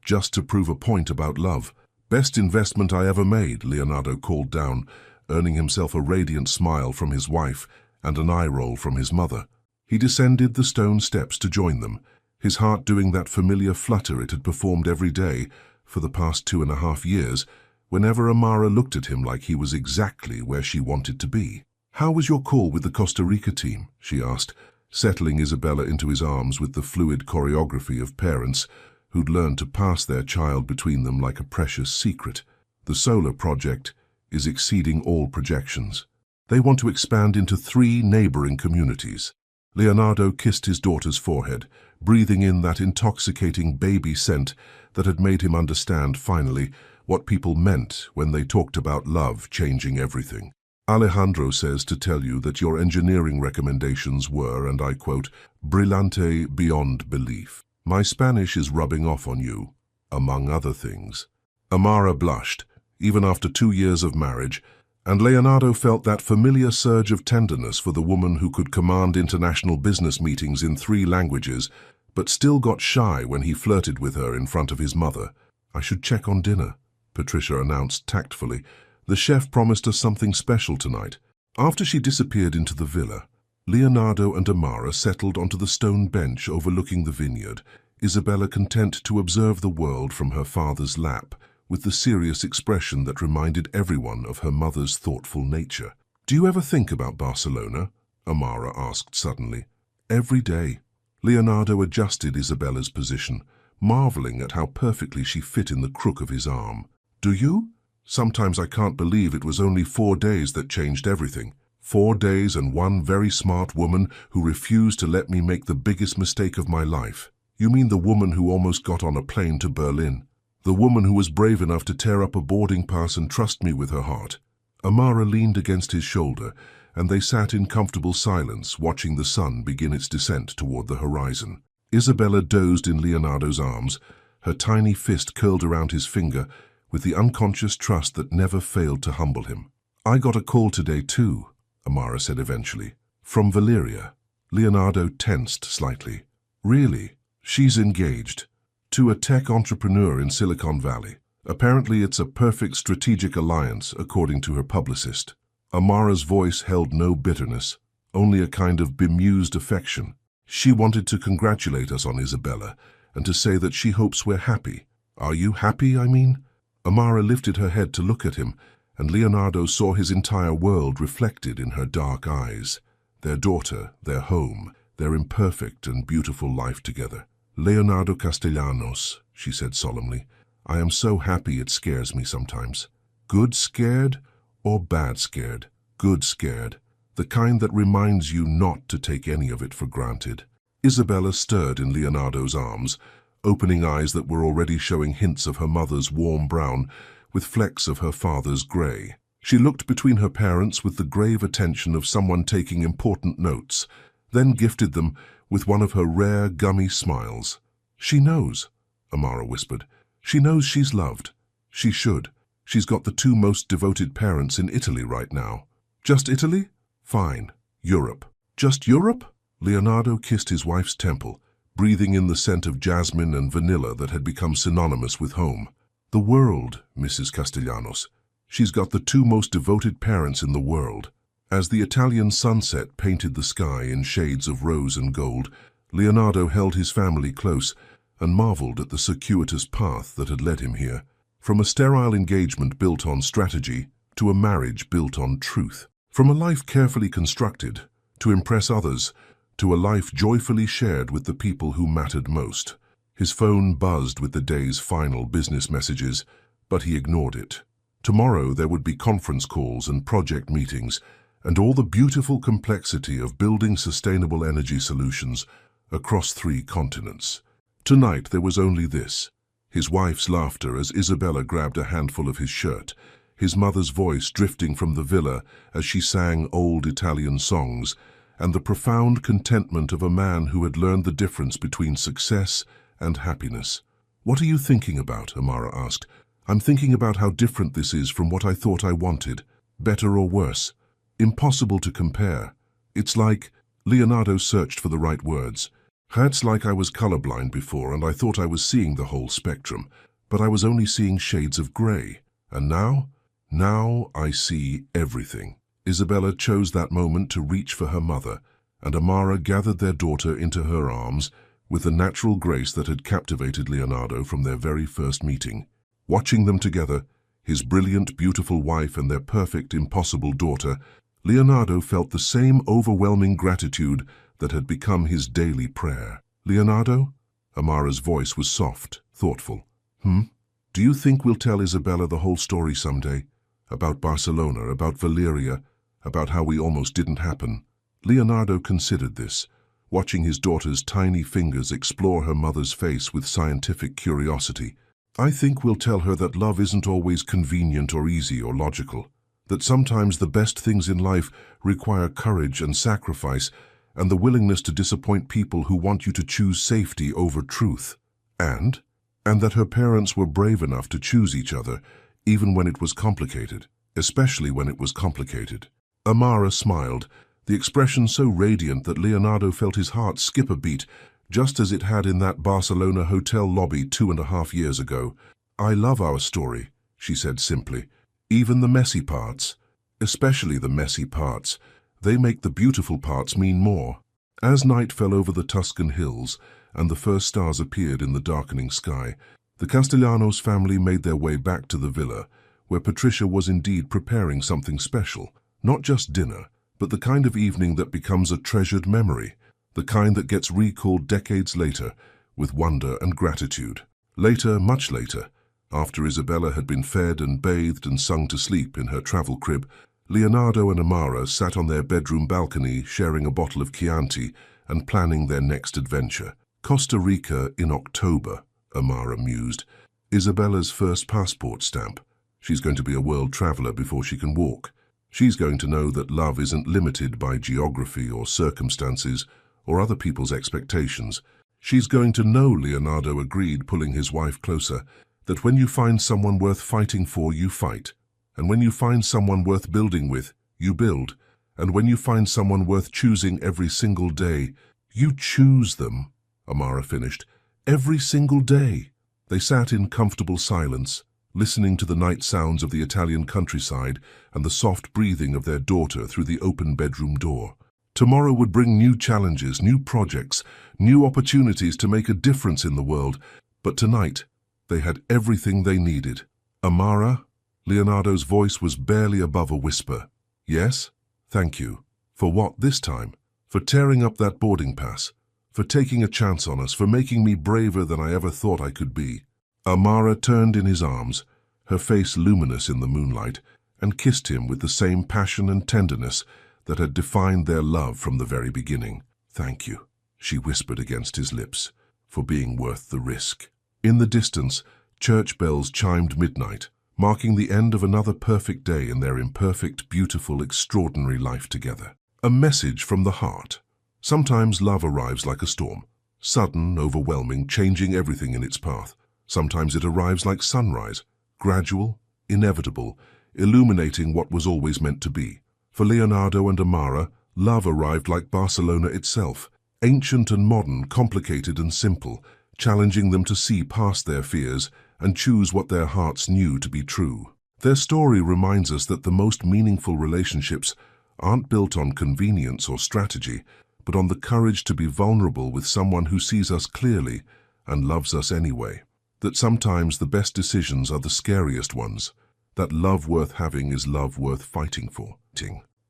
just to prove a point about love. Best investment I ever made," Leonardo called down, earning himself a radiant smile from his wife and an eye roll from his mother. He descended the stone steps to join them, his heart doing that familiar flutter it had performed every day for the past 2.5 years, whenever Amara looked at him like he was exactly where she wanted to be. "How was your call with the Costa Rica team?" she asked, settling Isabella into his arms with the fluid choreography of parents who'd learned to pass their child between them like a precious secret. "The solar project is exceeding all projections. They want to expand into 3 neighboring communities." Leonardo kissed his daughter's forehead, breathing in that intoxicating baby scent that had made him understand, finally, what people meant when they talked about love changing everything. "Alejandro says to tell you that your engineering recommendations were, and I quote, brillante beyond belief. My Spanish is rubbing off on you, among other things." Amara blushed, even after 2 years of marriage, and Leonardo felt that familiar surge of tenderness for the woman who could command international business meetings in 3 languages, but still got shy when he flirted with her in front of his mother. "I should check on dinner," Patricia announced tactfully. "The chef promised us something special tonight." After she disappeared into the villa, Leonardo and Amara settled onto the stone bench overlooking the vineyard, Isabella content to observe the world from her father's lap, with the serious expression that reminded everyone of her mother's thoughtful nature. "Do you ever think about Barcelona?" Amara asked suddenly. "Every day." Leonardo adjusted Isabella's position, marveling at how perfectly she fit in the crook of his arm. "Do you? Sometimes I can't believe it was only 4 days that changed everything. 4 days and one very smart woman who refused to let me make the biggest mistake of my life." "You mean the woman who almost got on a plane to Berlin? The woman who was brave enough to tear up a boarding pass and trust me with her heart?" Amara leaned against his shoulder, and they sat in comfortable silence, watching the sun begin its descent toward the horizon. Isabella dozed in Leonardo's arms, her tiny fist curled around his finger, with the unconscious trust that never failed to humble him. "I got a call today too," Amara said eventually. "From Valeria." Leonardo tensed slightly. "Really? She's engaged. To a tech entrepreneur in Silicon Valley. Apparently it's a perfect strategic alliance, according to her publicist." Amara's voice held no bitterness, only a kind of bemused affection. "She wanted to congratulate us on Isabella, and to say that she hopes we're happy." "Are you happy, I mean?" Amara lifted her head to look at him, and Leonardo saw his entire world reflected in her dark eyes. Their daughter, their home, their imperfect and beautiful life together. "Leonardo Castellanos," she said solemnly, "I am so happy it scares me sometimes." "Good scared or bad scared?" "Good scared. The kind that reminds you not to take any of it for granted." Isabella stirred in Leonardo's arms, opening eyes that were already showing hints of her mother's warm brown with flecks of her father's grey. She looked between her parents with the grave attention of someone taking important notes, then gifted them with one of her rare, gummy smiles. "She knows," Amara whispered. "She knows she's loved. She should. She's got the 2 most devoted parents in Italy right now." "Just Italy? Fine. Europe." Just Europe? Leonardo kissed his wife's temple, breathing in the scent of jasmine and vanilla that had become synonymous with home. The world, Mrs. Castellanos. She's got the two most devoted parents in the world. As the Italian sunset painted the sky in shades of rose and gold, Leonardo held his family close and marveled at the circuitous path that had led him here. From a sterile engagement built on strategy to a marriage built on truth. From a life carefully constructed to impress others to a life joyfully shared with the people who mattered most. His phone buzzed with the day's final business messages, but he ignored it. Tomorrow there would be conference calls and project meetings, and all the beautiful complexity of building sustainable energy solutions across 3 continents. Tonight there was only this: his wife's laughter as Isabella grabbed a handful of his shirt, his mother's voice drifting from the villa as she sang old Italian songs, and the profound contentment of a man who had learned the difference between success and happiness. "What are you thinking about?" Amara asked. "I'm thinking about how different this is from what I thought I wanted. Better or worse? Impossible to compare. It's like..." Leonardo searched for the right words. "It's like I was colorblind before and I thought I was seeing the whole spectrum, but I was only seeing shades of gray. And now? Now I see everything." Isabella chose that moment to reach for her mother, and Amara gathered their daughter into her arms with the natural grace that had captivated Leonardo from their very first meeting. Watching them together, his brilliant, beautiful wife and their perfect, impossible daughter, Leonardo felt the same overwhelming gratitude that had become his daily prayer. "Leonardo?" Amara's voice was soft, thoughtful. "Do you think we'll tell Isabella the whole story someday? About Barcelona, about Valeria, about how we almost didn't happen?" Leonardo considered this, watching his daughter's tiny fingers explore her mother's face with scientific curiosity. "I think we'll tell her that love isn't always convenient or easy or logical, that sometimes the best things in life require courage and sacrifice and the willingness to disappoint people who want you to choose safety over truth. And that her parents were brave enough to choose each other, even when it was complicated, especially when it was complicated." Amara smiled, the expression so radiant that Leonardo felt his heart skip a beat, just as it had in that Barcelona hotel lobby 2.5 years ago. "I love our story," she said simply. "Even the messy parts. Especially the messy parts. They make the beautiful parts mean more." As night fell over the Tuscan hills and the first stars appeared in the darkening sky, the Castellanos family made their way back to the villa, where Patricia was indeed preparing something special. Not just dinner, but the kind of evening that becomes a treasured memory, the kind that gets recalled decades later with wonder and gratitude. Later, much later, after Isabella had been fed and bathed and sung to sleep in her travel crib, Leonardo and Amara sat on their bedroom balcony sharing a bottle of Chianti and planning their next adventure. Costa Rica in October, Amara mused. Isabella's first passport stamp. She's going to be a world traveler before she can walk. She's going to know that love isn't limited by geography or circumstances or other people's expectations. She's going to know, Leonardo agreed, pulling his wife closer, that when you find someone worth fighting for, you fight. And when you find someone worth building with, you build. And when you find someone worth choosing every single day, you choose them, Amara finished. Every single day. They sat in comfortable silence, listening to the night sounds of the Italian countryside and the soft breathing of their daughter through the open bedroom door. Tomorrow would bring new challenges, new projects, new opportunities to make a difference in the world. But tonight, they had everything they needed. "Amara?" Leonardo's voice was barely above a whisper. "Yes? Thank you. For what this time? For tearing up that boarding pass? For taking a chance on us? For making me braver than I ever thought I could be?" Amara turned in his arms, her face luminous in the moonlight, and kissed him with the same passion and tenderness that had defined their love from the very beginning. "Thank you," she whispered against his lips, "for being worth the risk." In the distance, church bells chimed midnight, marking the end of another perfect day in their imperfect, beautiful, extraordinary life together. A message from the heart. Sometimes love arrives like a storm, sudden, overwhelming, changing everything in its path. Sometimes it arrives like sunrise, gradual, inevitable, illuminating what was always meant to be. For Leonardo and Amara, Love arrived like Barcelona itself, ancient and modern, complicated and simple, challenging them to see past their fears and choose what their hearts knew to be true. Their story reminds us that the most meaningful relationships aren't built on convenience or strategy, but on the courage to be vulnerable with someone who sees us clearly and loves us anyway. That sometimes the best decisions are the scariest ones. That love worth having is love worth fighting for.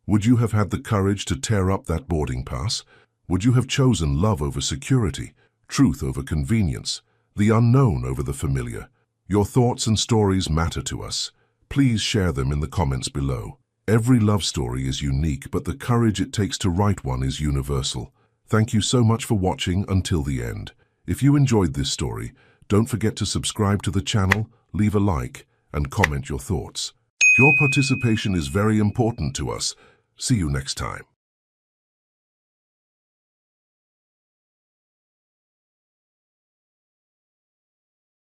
Would you have had the courage to tear up that boarding pass? Would you have chosen love over security, truth over convenience, the unknown over the familiar? Your thoughts and stories matter to us. Please share them in the comments below. Every love story is unique, but the courage it takes to write one is universal. Thank you so much for watching until the end. If you enjoyed this story, don't forget to subscribe to the channel, leave a like, and comment your thoughts. Your participation is very important to us. See you next time.